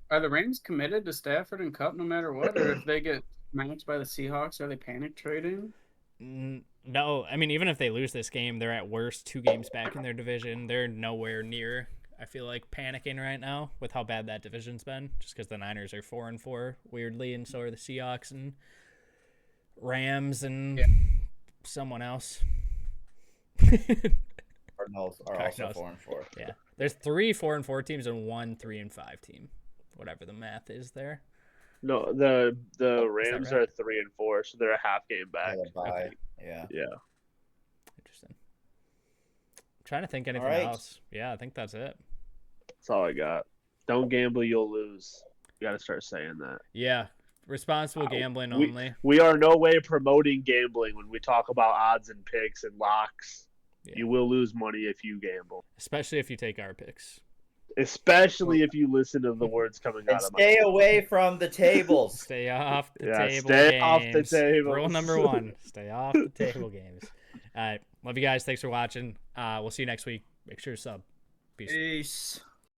are the Rams committed to Stafford and Cup no matter what, or if they get smacked by the Seahawks, are they panic trading? No, I mean, even if they lose this game, they're at worst 2 games back in their division. They're nowhere near, I feel like, panicking right now with how bad that division's been, just because the Niners are 4-4, weirdly, and so are the Seahawks and Rams and someone else. Cardinals are also 4-4. Yeah, there's 3 4-4 teams and 1 3-5 team, whatever the math is there. No, the Rams right? are 3-4, so they're a half game back. Bye. Yeah. Yeah. Interesting. I'm trying to think anything right. else. Yeah, I think that's it. That's all I got. Don't gamble, you'll lose. You got to start saying that. Yeah, responsible gambling only. We are no way promoting gambling when we talk about odds and picks and locks. Yeah. You will lose money if you gamble, Especially if you take our picks. especially if you listen to the words coming And out of my stay away from the tables. Stay off the Yeah, table stay games. off the tables. Rule number 1, stay off the table games. All right, love you guys. Thanks for watching. We'll see you next week. Make sure to sub. Peace. Peace.